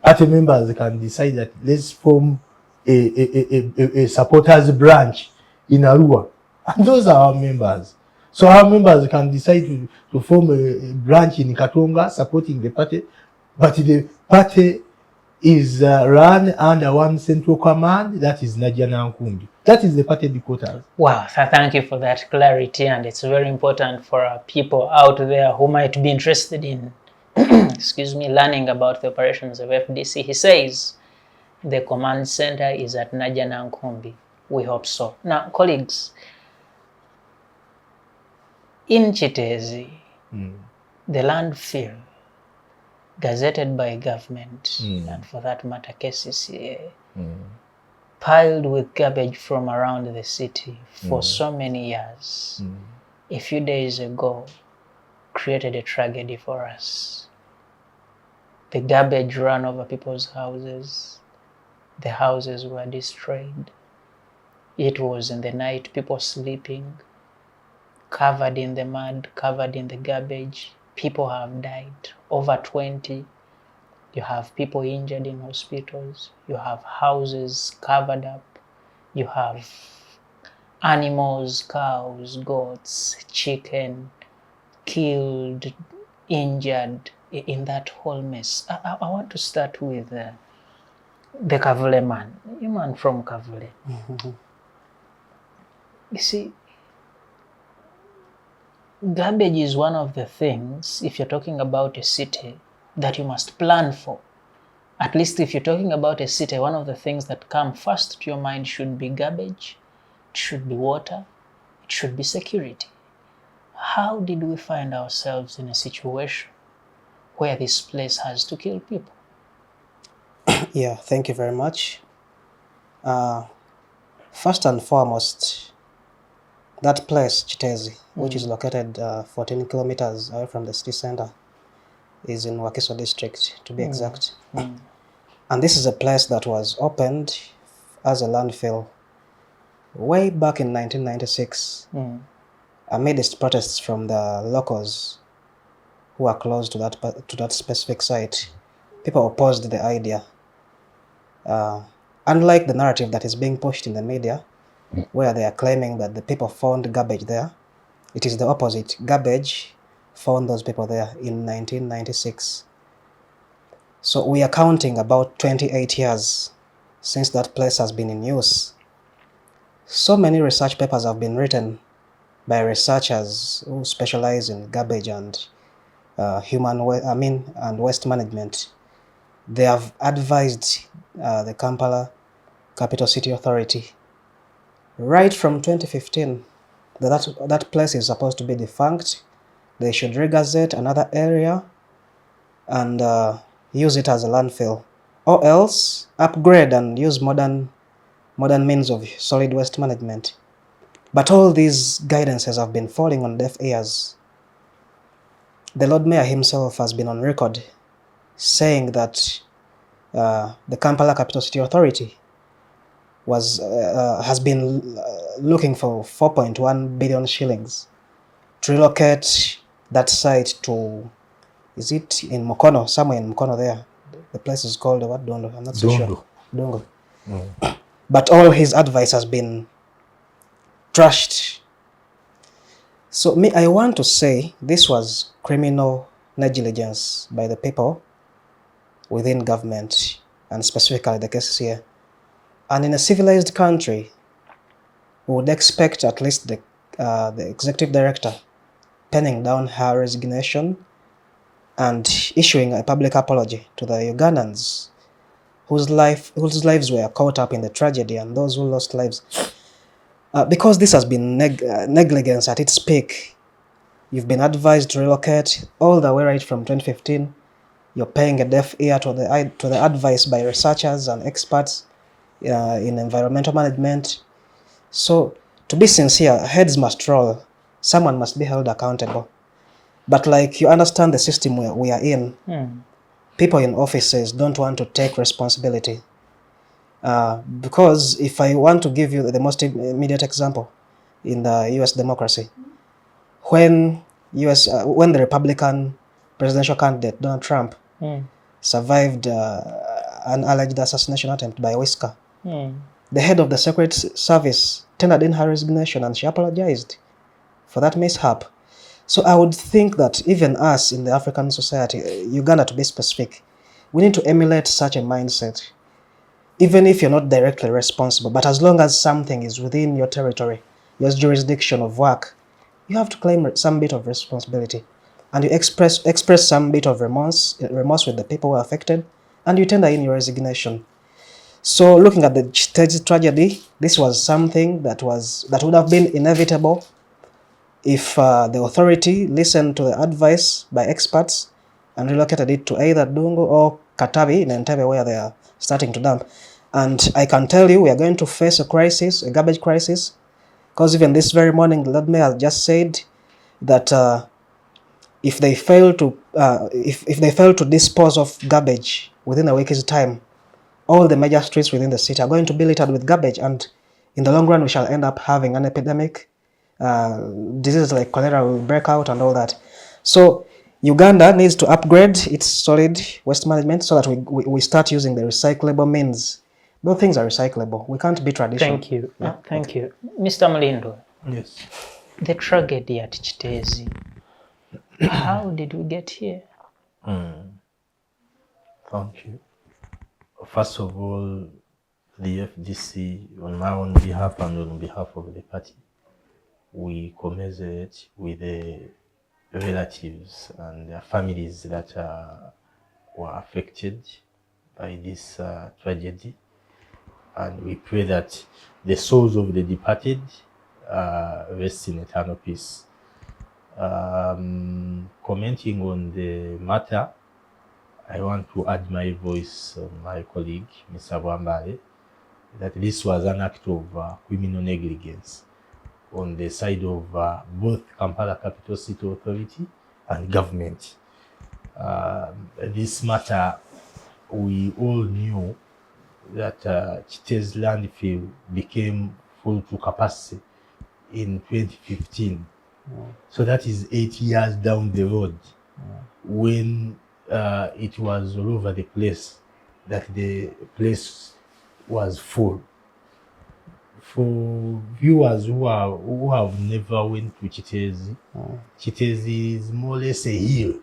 Other members can decide that let's form a supporters branch in Arua. And those are our members. So our members can decide to form a branch in Katonga supporting the party. But the party is run under one central command, that is Najana Nkumbi. That is the party headquarters. Wow, thank you for that clarity, and it's very important for our people out there who might be interested in excuse me, learning about the operations of FDC. He says the command center is at Najana Nkumbi. We hope so. Now, colleagues, in Kiteezi, the landfill gazetted by government, and for that matter KCCA, piled with garbage from around the city for so many years, a few days ago created a tragedy for us. The garbage ran over people's houses. The houses were destroyed. It was in the night, people sleeping, covered in the mud, covered in the garbage. People have died, over 20. You have people injured in hospitals. You have houses covered up. You have animals, cows, goats, chicken, killed, injured in that whole mess. I want to start with the Kavule man, you man from Kavule. You see, garbage is one of the things, if you're talking about a city, that you must plan for. At least if you're talking about a city, one of the things that come first to your mind should be garbage, it should be water, it should be security. How did we find ourselves in a situation where this place has to kill people? Yeah, thank you very much. First and foremost, that place, Kiteezi, which is located 14 kilometers away from the city center, is in Wakiso district, to be exact. And this is a place that was opened as a landfill way back in 1996, amidst protests from the locals who are close to that specific site. People opposed the idea. Unlike the narrative that is being pushed in the media, where they are claiming that the people found garbage there, It is the opposite. Garbage found those people there in 1996. So we are counting about 28 years since that place has been in use. So many research papers have been written by researchers who specialize in garbage and and waste management. They have advised the Kampala Capital City Authority right from 2015 that place is supposed to be defunct. They should regazette another area and use it as a landfill, or else upgrade and use modern means of solid waste management. But all these guidances have been falling on deaf ears. The Lord Mayor himself has been on record saying that the Kampala Capital City Authority has been looking for 4.1 billion shillings to relocate that site to, is it in Mukono? Somewhere in Mukono there. The place is called what? Dondo. I'm not so sure. Dongo. But all his advice has been trashed. So I want to say this was criminal negligence by the people within government, and specifically the cases here. And in a civilized country, we would expect at least the executive director penning down her resignation and issuing a public apology to the Ugandans whose lives were caught up in the tragedy and those who lost lives. Because this has been negligence at its peak. You've been advised to relocate all the way right from 2015. You're paying a deaf ear to the advice by researchers and experts in environmental management. So, to be sincere, heads must roll. Someone must be held accountable. But like you understand the system we are in, people in offices don't want to take responsibility. Because if I want to give you the most immediate example in the US democracy, when the Republican presidential candidate Donald Trump survived an alleged assassination attempt by Whisker, the head of the Secret Service tendered in her resignation and she apologized for that mishap. So I would think that even us in the African society, Uganda to be specific, we need to emulate such a mindset. Even if you're not directly responsible, but as long as something is within your territory, your jurisdiction of work, you have to claim some bit of responsibility. And you express some bit of remorse with the people who are affected, and you tender in your resignation. So looking at the tragedy, this was something that would have been inevitable if the authority listened to the advice by experts and relocated it to either Dungu or Katabi in Entebbe, where they are starting to dump. And I can tell you we are going to face a crisis, a garbage crisis, because even this very morning the Lord Mayor just said that if they fail to dispose of garbage within a week's time, all the major streets within the city are going to be littered with garbage, and in the long run we shall end up having an epidemic. Diseases like cholera will break out and all that. So Uganda needs to upgrade its solid waste management so that we start using the recyclable means. Those things are recyclable. We can't be traditional. Thank you. Yeah. Thank you. Mr. Mulindwa. Yes. The tragedy at Kiteezi. How did we get here? Thank you. First of all, the FDC, on my own behalf and on behalf of the party, we commiserate with the relatives and their families that were affected by this tragedy. And we pray that the souls of the departed rest in eternal peace. Commenting on the matter, I want to add my voice on my colleague, Mr. Bwambale, that this was an act of criminal negligence on the side of both Kampala Capital City Authority and government. This matter, we all knew that Kiteezi Landfill became full to capacity in 2015. So that is 8 years down the road when it was all over the place that the place was full. For viewers who have never went to Kiteezi, Kiteezi is more or less a hill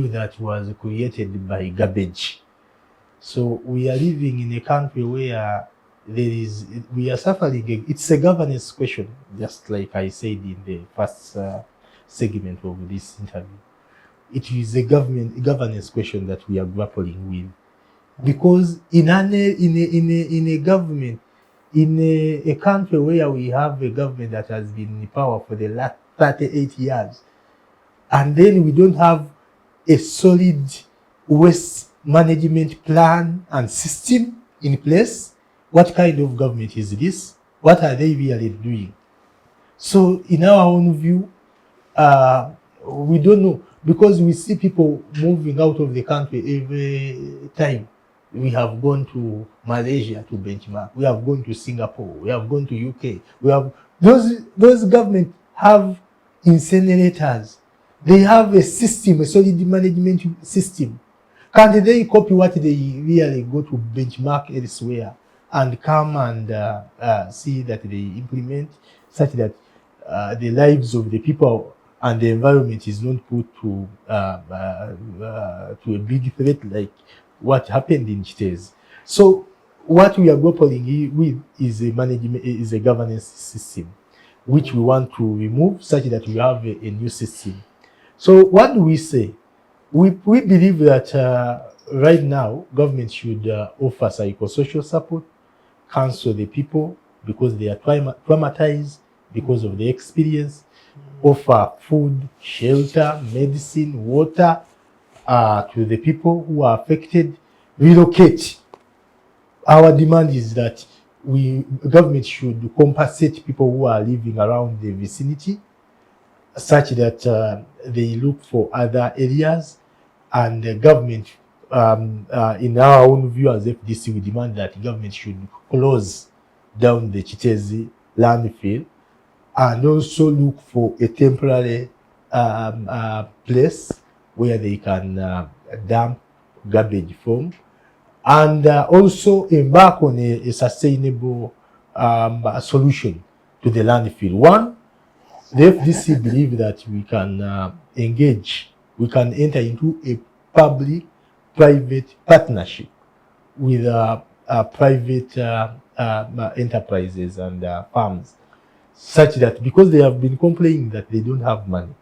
that was created by garbage. So we are living in a country where we are suffering. It's a governance question, just like I said in the first segment of this interview. It is a governance question that we are grappling with, because in a government, in a country where we have a government that has been in power for the last 38 years, and then we don't have a solid waste management plan and system in place, what kind of government is this? What are they really doing? So in our own view, we don't know, because we see people moving out of the country every time. We have gone to Malaysia to benchmark. We have gone to Singapore. We have gone to UK. We have those governments have incinerators. They have a system, a solid management system. Can't they copy what they really go to benchmark elsewhere and come and see that they implement, such that the lives of the people and the environment is not put to a big threat like what happened in Kiteezi? So what we are grappling with is a governance system, which we want to remove, such that we have a new system. So what do we say? We believe that right now government should offer psychosocial support, counsel the people because they are traumatized because of the experience, offer food, shelter, medicine, water to the people who are affected, relocate. Our demand is that government should compensate people who are living around the vicinity, such that they look for other areas, and the government, in our own view as FDC, we demand that government should close down the Kiteezi landfill and also look for a temporary place where they can dump garbage from, and also embark on a sustainable solution to the landfill. One, the FDC believe that we can we can enter into a public-private partnership with private enterprises and farms, such that, because they have been complaining that they don't have money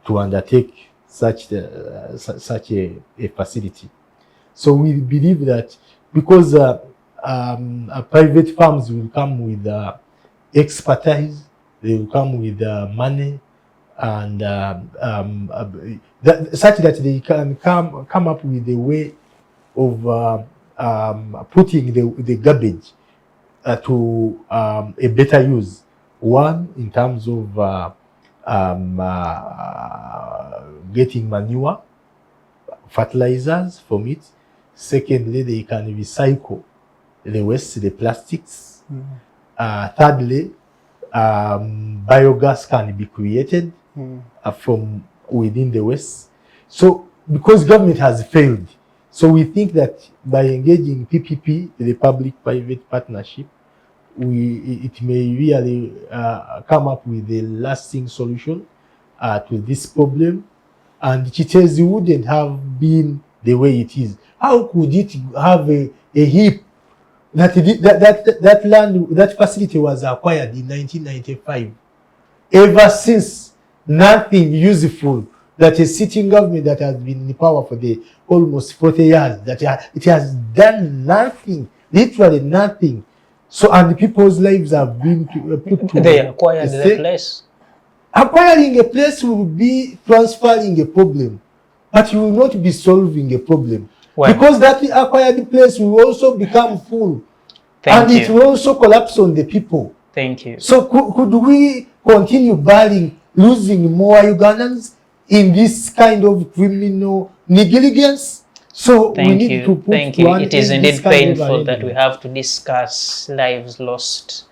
to undertake such a facility. So we believe that because private farms will come with expertise, they will come with money, and such that they can come up with a way of putting the garbage to a better use. One, in terms of getting manure, fertilizers from it. Secondly, they can recycle the waste, the plastics. Thirdly, biogas can be created from within the waste. So, because government has failed, so we think that by engaging PPP, the public-private partnership, it may really come up with a lasting solution to this problem, and Kiteezi wouldn't have been the way it is. How could it have a heap that land, that facility was acquired in 1995? Ever since, nothing useful, that a sitting government that has been in power for the almost 40 years, that it has done nothing, literally nothing. So, and the people's lives have been put to... They acquired the place. Acquiring a place will be transferring a problem, but you will not be solving a problem. Why? Because that acquired place will also become full. It will also collapse on the people. Thank you. So could we continue losing more Ugandans in this kind of criminal negligence? So we need to put It is indeed painful that we have to discuss lives lost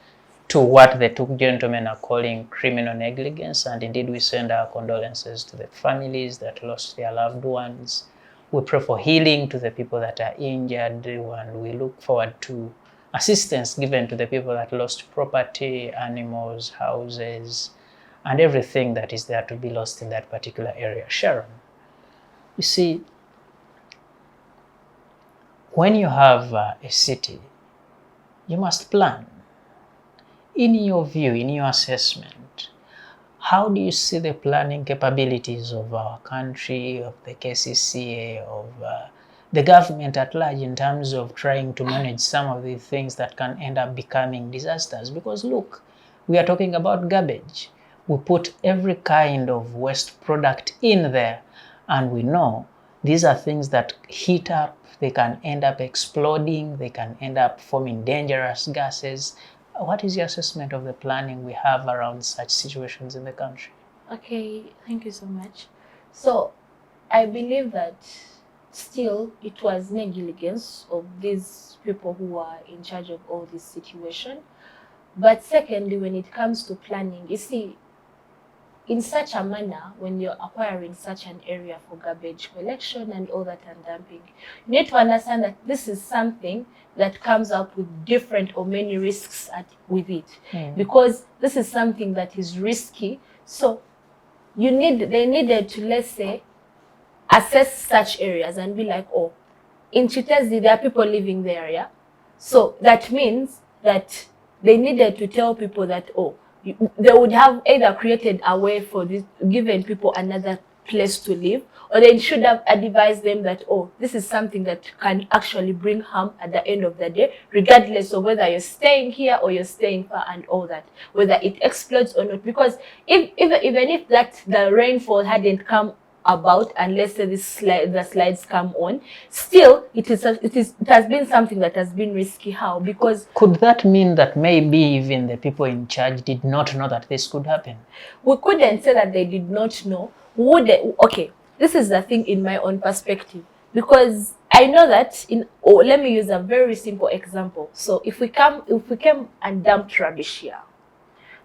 to what the two gentlemen are calling criminal negligence, and indeed we send our condolences to the families that lost their loved ones. We pray for healing to the people that are injured, and we look forward to assistance given to the people that lost property, animals, houses, and everything that is there to be lost in that particular area. Sharon, you see, when you have a city, you must plan. In your view, in your assessment, how do you see the planning capabilities of our country, of the KCCA, of the government at large in terms of trying to manage some of the things that can end up becoming disasters? Because look, we are talking about garbage. We put every kind of waste product in there, and we know these are things that heat up, they can end up exploding, they can end up forming dangerous gases. What is your assessment of the planning we have around such situations in the country? Okay, thank you so much. So I believe that still it was negligence of these people who are in charge of all this situation. But secondly, when it comes to planning, you see, in such a manner, when you're acquiring such an area for garbage collection and all that and dumping, you need to understand that this is something that comes up with different or many risks with it. Because this is something that is risky. So they needed to, let's say, assess such areas and be like, oh, in Kiteezi, there are people living there, yeah? So that means that they needed to tell people that, oh, they would have either created a way for this, given people another place to live, or they should have advised them that, oh, this is something that can actually bring harm at the end of the day, regardless of whether you're staying here or you're staying far and all that, whether it explodes or not. Because even if the rainfall hadn't come about, and let's say the slides come on, still it has been something that has been risky. How? Because could that mean that maybe even the people in charge did not know that this could happen? We couldn't say that they did not know. Okay, this is the thing in my own perspective, because I know that let me use a very simple example. So if we came and dumped rubbish here,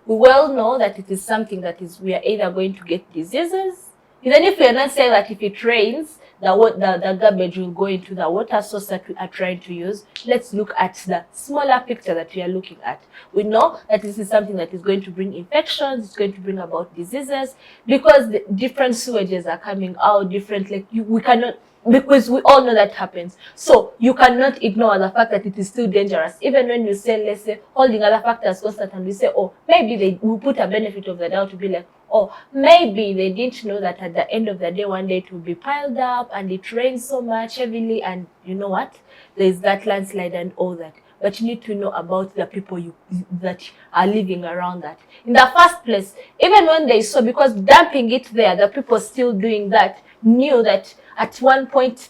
we well know that it is something that we are either going to get diseases. Even if we are not saying that if it rains, the garbage will go into the water source that we are trying to use. Let's look at the smaller picture that we are looking at. We know that this is something that is going to bring infections, it's going to bring about diseases, because the different sewages are coming out different. We cannot, because we all know that happens. So you cannot ignore the fact that it is still dangerous. Even when you say, let's say, holding other factors constant, and we say, oh, maybe they will put a benefit of the doubt to be like, oh, maybe they didn't know that at the end of the day, one day it will be piled up and it rains so much heavily, and you know what? There's that landslide and all that. But you need to know about the people that are living around that. In the first place, even when they saw, because dumping it there, the people still doing that knew that at one point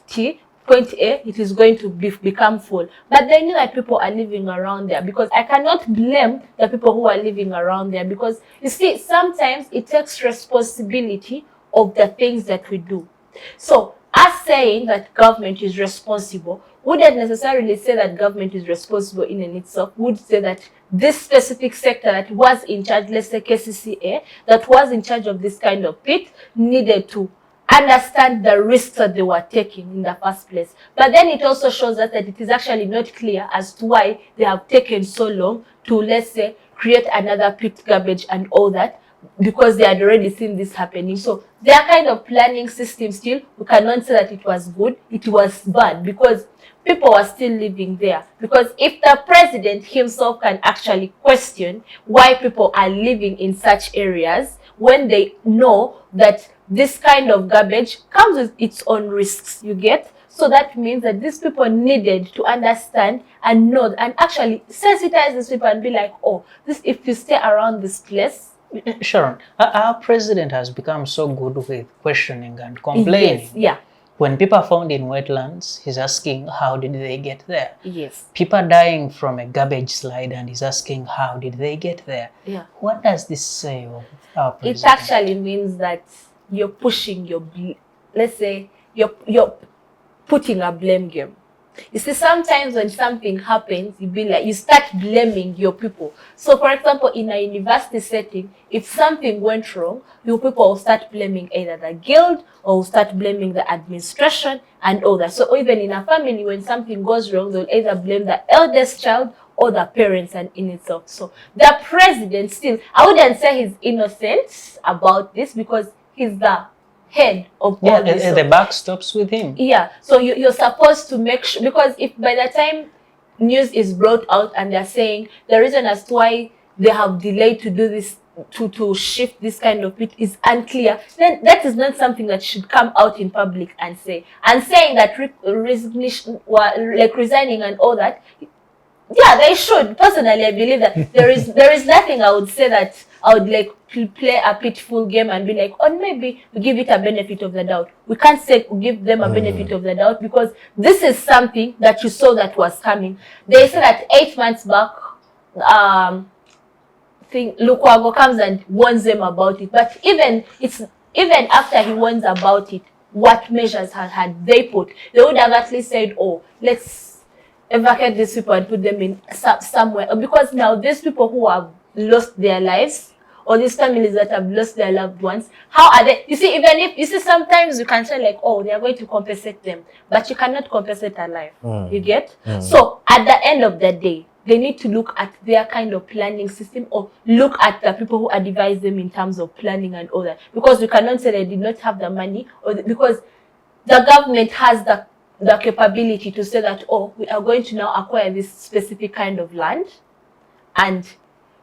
point A, it is going to become full. But they knew that people are living around there, because I cannot blame the people who are living around there, because you see, sometimes it takes responsibility of the things that we do. So us saying that government is responsible wouldn't necessarily say that government is responsible in and itself. Would say that this specific sector that was in charge, let's say KCCA, that was in charge of this kind of pit, needed to understand the risks that they were taking in the first place. But then it also shows us that it is actually not clear as to why they have taken so long to, let's say, create another pit garbage and all that, because they had already seen this happening. So their kind of planning system still, we cannot say that it was good, it was bad, because people are still living there. Because if the president himself can actually question why people are living in such areas, when they know that this kind of garbage comes with its own risks, you get? So that means that these people needed to understand and know and actually sensitize these people and be like, oh, if you stay around this place. Sharon, our president has become so good with questioning and complaining. Yes, yeah. When people are found in wetlands, he's asking, how did they get there? Yes. People are dying from a garbage slide, and he's asking, how did they get there? Yeah. What does this say of our president? It actually means that you're pushing let's say, you're putting a blame game. You see, sometimes when something happens, you start blaming your people. So, for example, in a university setting, if something went wrong, your people will start blaming either the guild or will start blaming the administration and all that. So, even in a family, when something goes wrong, they'll either blame the eldest child other parents and in itself. So the president still, I wouldn't say he's innocent about this because he's the head of all this. The buck stops with him. Yeah, so you're supposed to make sure, because if by the time news is brought out and they're saying the reason as to why they have delayed to do this, to shift this kind of pit is unclear, then that is not something that should come out in public and say. And saying that resignation, like resigning and all that, yeah, they should. Personally, I believe that there is nothing I would say that I would like play a pitiful game and be like, oh, maybe we give it a benefit of the doubt. We can't say we give them a benefit of the doubt because this is something that you saw that was coming. They said that 8 months back, Lukwago comes and warns them about it. But even after he warns about it, what measures had they put? They would have at least said, oh, let's evacuate these people and put them in somewhere. Because now these people who have lost their lives, or these families that have lost their loved ones, how are they? You see, even if, you see, sometimes you can say like, oh, they are going to compensate them, but you cannot compensate a life. You get? So at the end of the day, they need to look at their kind of planning system, or look at the people who advise them in terms of planning and all that. Because we cannot say they did not have the money, or because the government has the capability to say that, oh, we are going to now acquire this specific kind of land and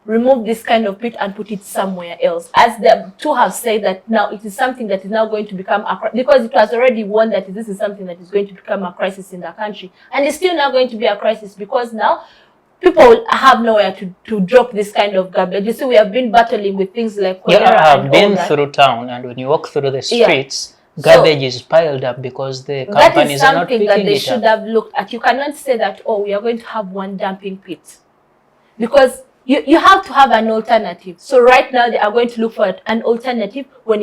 remove this kind of pit and put it somewhere else. As the two have said that now it is something that is now going to become a crisis, because it was already warned that this is something that is going to become a crisis in the country. And it's still now going to be a crisis because now people have nowhere to drop this kind of garbage. You see, we have been battling with things like cholera. I've been through town, and when you walk through the streets, garbage is piled up because the companies are not picking it up. That is something that they should have looked at. You cannot say that, oh, we are going to have one dumping pit, because you have to have an alternative. So right now they are going to look for an alternative when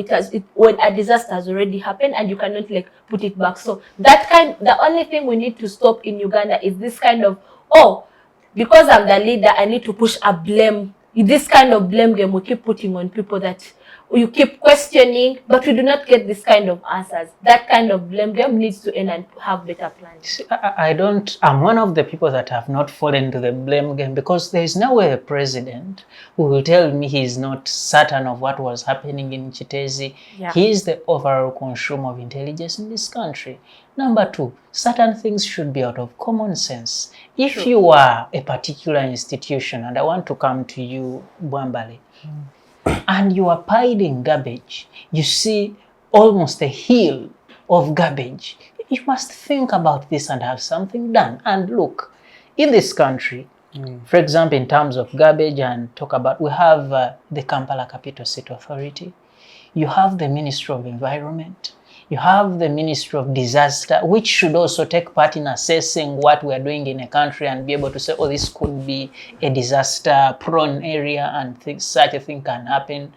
when a disaster has already happened and you cannot like put it back. So the only thing we need to stop in Uganda is this kind of, oh, because I'm the leader, I need to push a blame. This kind of blame game we keep putting on people, that you keep questioning, but we do not get this kind of answers. That kind of blame game needs to end and have better plans. See, I'm one of the people that have not fallen into the blame game, because there is nowhere a president who will tell me he is not certain of what was happening in Kiteezi. Yeah. He is the overall consumer of intelligence in this country. Number two, certain things should be out of common sense. If you are a particular institution, and I want to come to you, Bwambale, and you are piling garbage, you see almost a hill of garbage, you must think about this and have something done. And look, in this country, for example, in terms of garbage, and talk about, we have the Kampala Capital City Authority, you have the Ministry of Environment, you have the Ministry of Disaster, which should also take part in assessing what we are doing in a country and be able to say, oh, this could be a disaster-prone area and such a thing can happen.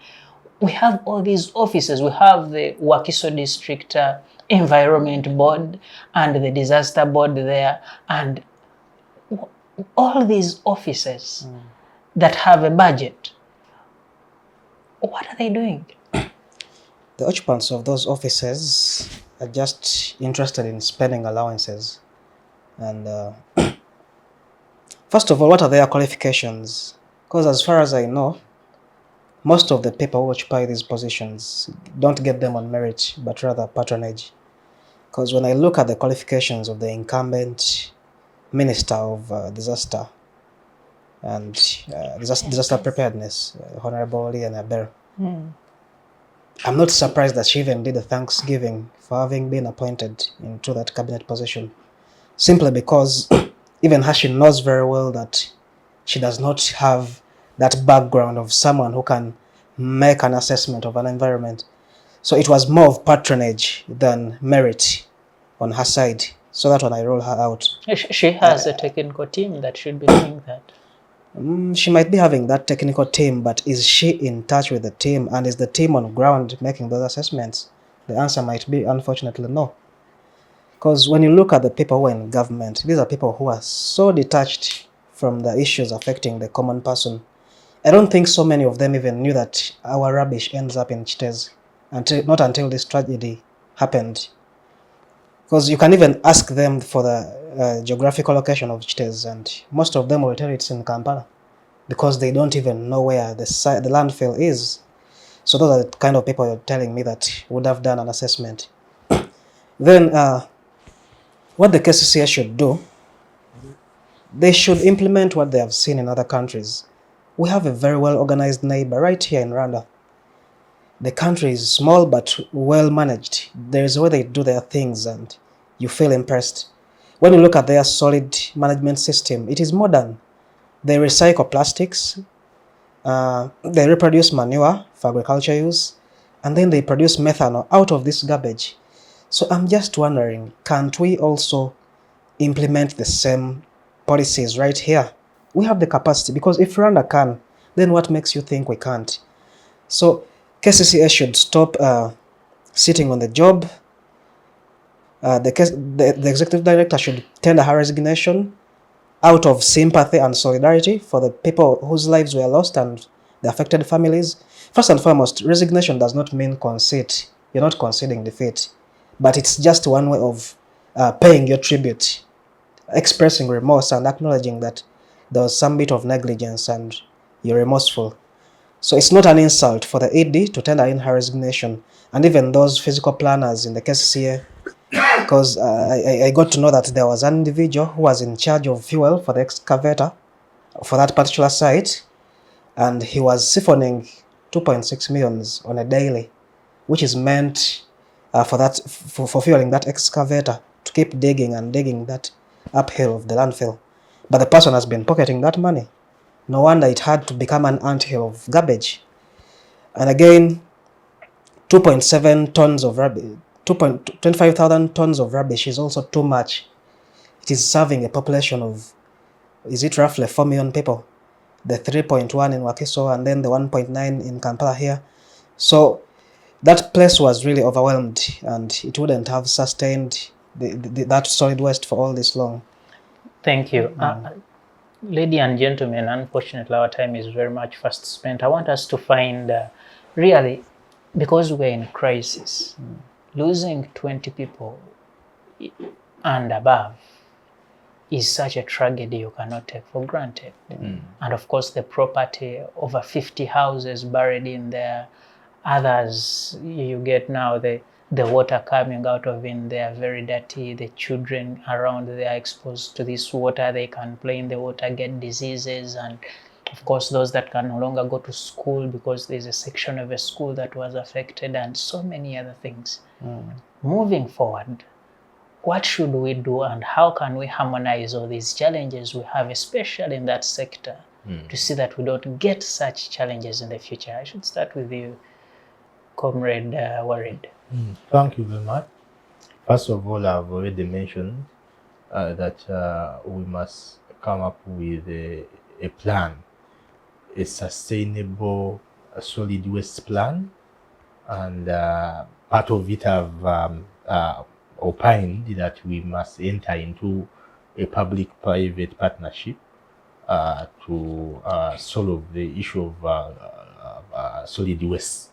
We have all these offices. We have the Wakiso District Environment Board and the Disaster Board there, and all these offices that have a budget. What are they doing? The occupants of those offices are just interested in spending allowances. And first of all, what are their qualifications? Because as far as I know, most of the people who occupy these positions don't get them on merit, but rather patronage. Because when I look at the qualifications of the incumbent Minister of Disaster and Disaster Preparedness, Honorable Liana, I'm not surprised that she even did a Thanksgiving for having been appointed into that cabinet position, simply because even her, she knows very well that she does not have that background of someone who can make an assessment of an environment. So it was more of patronage than merit on her side. So that when I roll her out. She has a technical team that should be doing that. She might be having that technical team, but is she in touch with the team, and is the team on ground making those assessments? The answer might be, unfortunately, no. Because when you look at the people who are in government, these are people who are so detached from the issues affecting the common person. I don't think so many of them even knew that our rubbish ends up in Kiteezi, not until this tragedy happened. Because you can even ask them for the geographical location of Kiteezi, and most of them will tell you it's in Kampala, because they don't even know where the landfill is. So those are the kind of people you're telling me that would have done an assessment. Then what the KCCA should do, they should implement what they have seen in other countries. We have a very well organized neighbor right here in Rwanda. The country is small but well managed. There is a way they do their things and you feel impressed. When you look at their solid management system, it is modern. They recycle plastics, they reproduce manure for agriculture use, and then they produce methanol out of this garbage. So I'm just wondering, can't we also implement the same policies right here? We have the capacity, because if Rwanda can, then what makes you think we can't? So KCCA should stop sitting on the job. The executive director should tender her resignation out of sympathy and solidarity for the people whose lives were lost and the affected families. First and foremost, resignation does not mean concede. You're not conceding defeat, but it's just one way of paying your tribute, expressing remorse and acknowledging that there was some bit of negligence and you're remorseful. So it's not an insult for the ED to tender in her resignation, and even those physical planners in the KCCA, because I got to know that there was an individual who was in charge of fuel for the excavator for that particular site, and he was siphoning 2.6 million on a daily, which is meant for fueling that excavator to keep digging and digging that uphill of the landfill. But the person has been pocketing that money. No wonder it had to become an anthill of garbage. And again, 2.7 tons of rubbish, 25,000 tons of rubbish is also too much. It is serving a population of, is it roughly 4 million people? The 3.1 in Wakiso and then the 1.9 in Kampala here. So that place was really overwhelmed and it wouldn't have sustained that solid waste for all this long. Thank you. Ladies and gentlemen, unfortunately our time is very much fast spent. I want us to find really, because we're in crisis, losing 20 people and above is such a tragedy you cannot take for granted. And of course the property, over 50 houses buried in there, others you get now the water coming out of in there very dirty, the children around they are exposed to this water, they can play in the water, get diseases, and of course those that can no longer go to school because there's a section of a school that was affected, and so many other things. Moving forward, what should we do and how can we harmonize all these challenges we have, especially in that sector, to see that we don't get such challenges in the future? I should start with you, Comrade Walid. Thank you very much. First of all, I've already mentioned that we must come up with a plan, a sustainable solid waste plan, and part of it I've opined that we must enter into a public-private partnership to solve the issue of solid waste.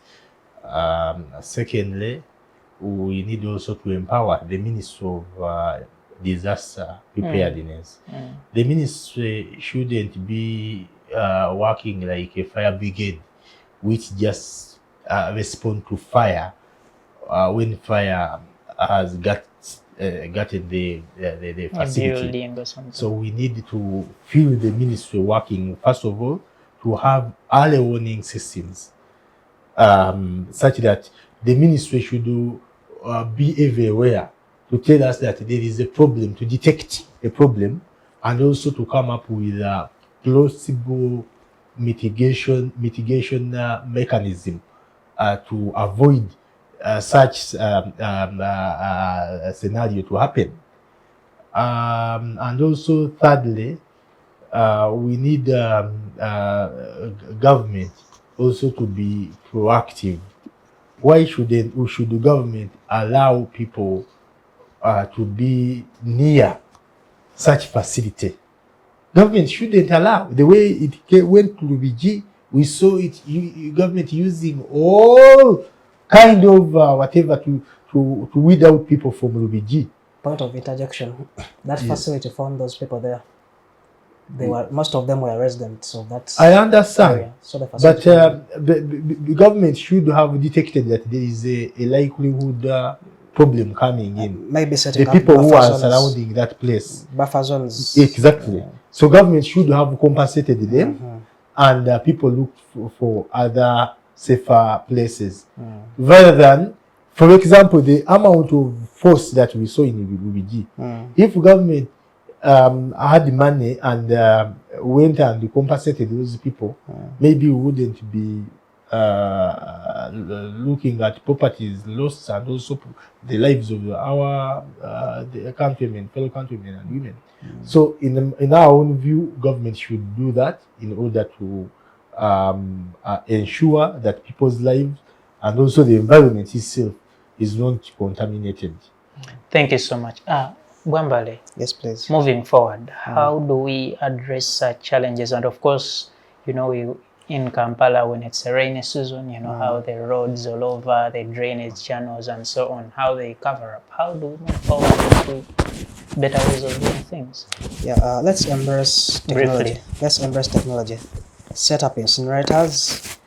Secondly, we need also to empower the Ministry of Disaster Preparedness. The ministry shouldn't be working like a fire brigade, which just respond to fire when fire has gotten the facility. So we need to feel the ministry working, first of all, to have early warning systems, such that the ministry should be everywhere to tell us that there is a problem, to detect a problem, and also to come up with a plausible mitigation mechanism to avoid such scenario to happen. And also thirdly, we need government also to be proactive. Why should the government allow people to be near such facility? Government shouldn't allow. The way it went to Lubega, we saw it, government using all kind of whatever to weed out people from Lubega. Point of interjection. That Yes. facility found those people there. They were, most of them were residents of that I understand. area. So the But facility found the government should have detected that there is a likelihood problem coming in. maybe setting The up people who buffer are zones. surrounding that place. Buffer zones. Exactly. So government should have compensated them, Mhm. and people look for other safer places. Rather than, for example, the amount of force that we saw in Lubega. If government had money and went and compensated those people, maybe we wouldn't be looking at properties lost and also the lives of our the countrymen, fellow countrymen and women. So in our own view, government should do that in order to ensure that people's lives and also the environment itself is not contaminated. Thank you so much. Bwambale, Yes, please. moving forward, how do we address such challenges? And of course, you know, in Kampala, when it's a rainy season, you know, how the roads all over, the drainage channels and so on, how they cover up. How do we move forward into better ways of doing things? Yeah, let's embrace technology. Briefly. Let's embrace technology. Set up incinerators,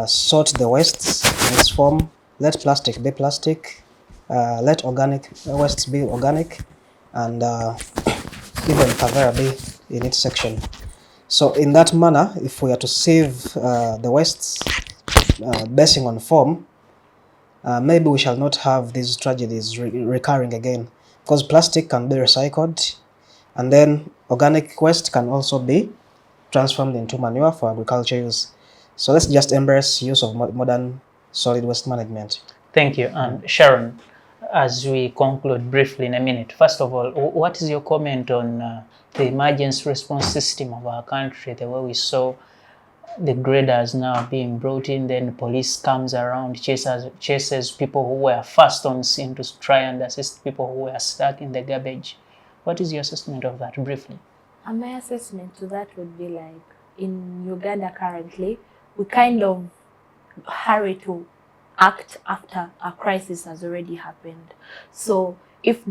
sort the wastes in its form, let plastic be plastic, let organic wastes be organic, and even Kavera be in its section. So in that manner, if we are to save the wastes basing on form, maybe we shall not have these tragedies recurring again, because plastic can be recycled, and then organic waste can also be transformed into manure for agriculture use. So let's just embrace use of modern solid waste management. Thank you. And Sharon, as we conclude briefly in a minute, first of all, what is your comment on the emergency response system of our country, the way we saw the graders now being brought in, then police comes around, chases people who were first on scene to try and assist people who were stuck in the garbage. What is your assessment of that, briefly? My assessment to that would be like, in Uganda currently, we kind of hurry to act after a crisis has already happened. So if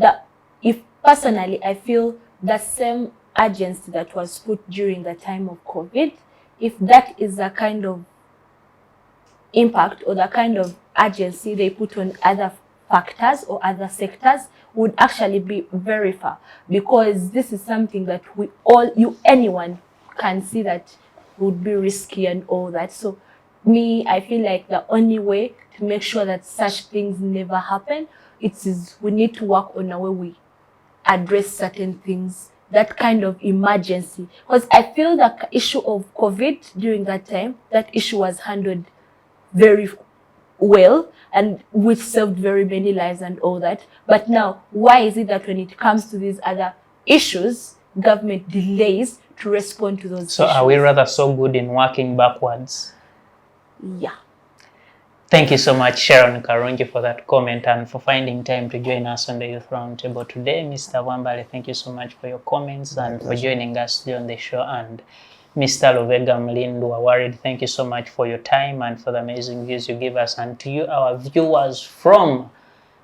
personally I feel the same urgency that was put during the time of COVID, if that is the kind of impact or the kind of urgency they put on other factors or other sectors, would actually be very far, because this is something that anyone can see that would be risky and all that. So I feel like the only way to make sure that such things never happen, we need to work on a way we address certain things, that kind of emergency. Because I feel the issue of COVID during that time, that issue was handled very well, and which saved very many lives and all that. But now, why is it that when it comes to these other issues, government delays to respond to those issues? So are we rather so good in working backwards? Yeah. Thank you so much, Sharon Karungi, for that comment and for finding time to join us on the Youth Roundtable today. Mr. Bwambale, thank you so much for your comments and for joining us today on the show. And Mr. Lubega, Mulindwa, Walid, thank you so much for your time and for the amazing views you give us. And to you, our viewers from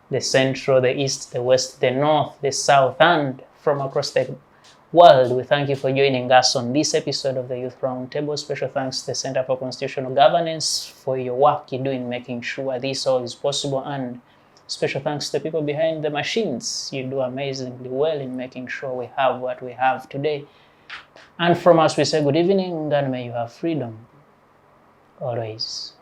the Central, the East, the West, the North, the South, and from across the world, we thank you for joining us on this episode of the Youth Roundtable. Special thanks to the Center for Constitutional Governance for your work you do in making sure this all is possible. And special thanks to the people behind the machines. You do amazingly well in making sure we have what we have today. And from us, we say good evening and may you have freedom always.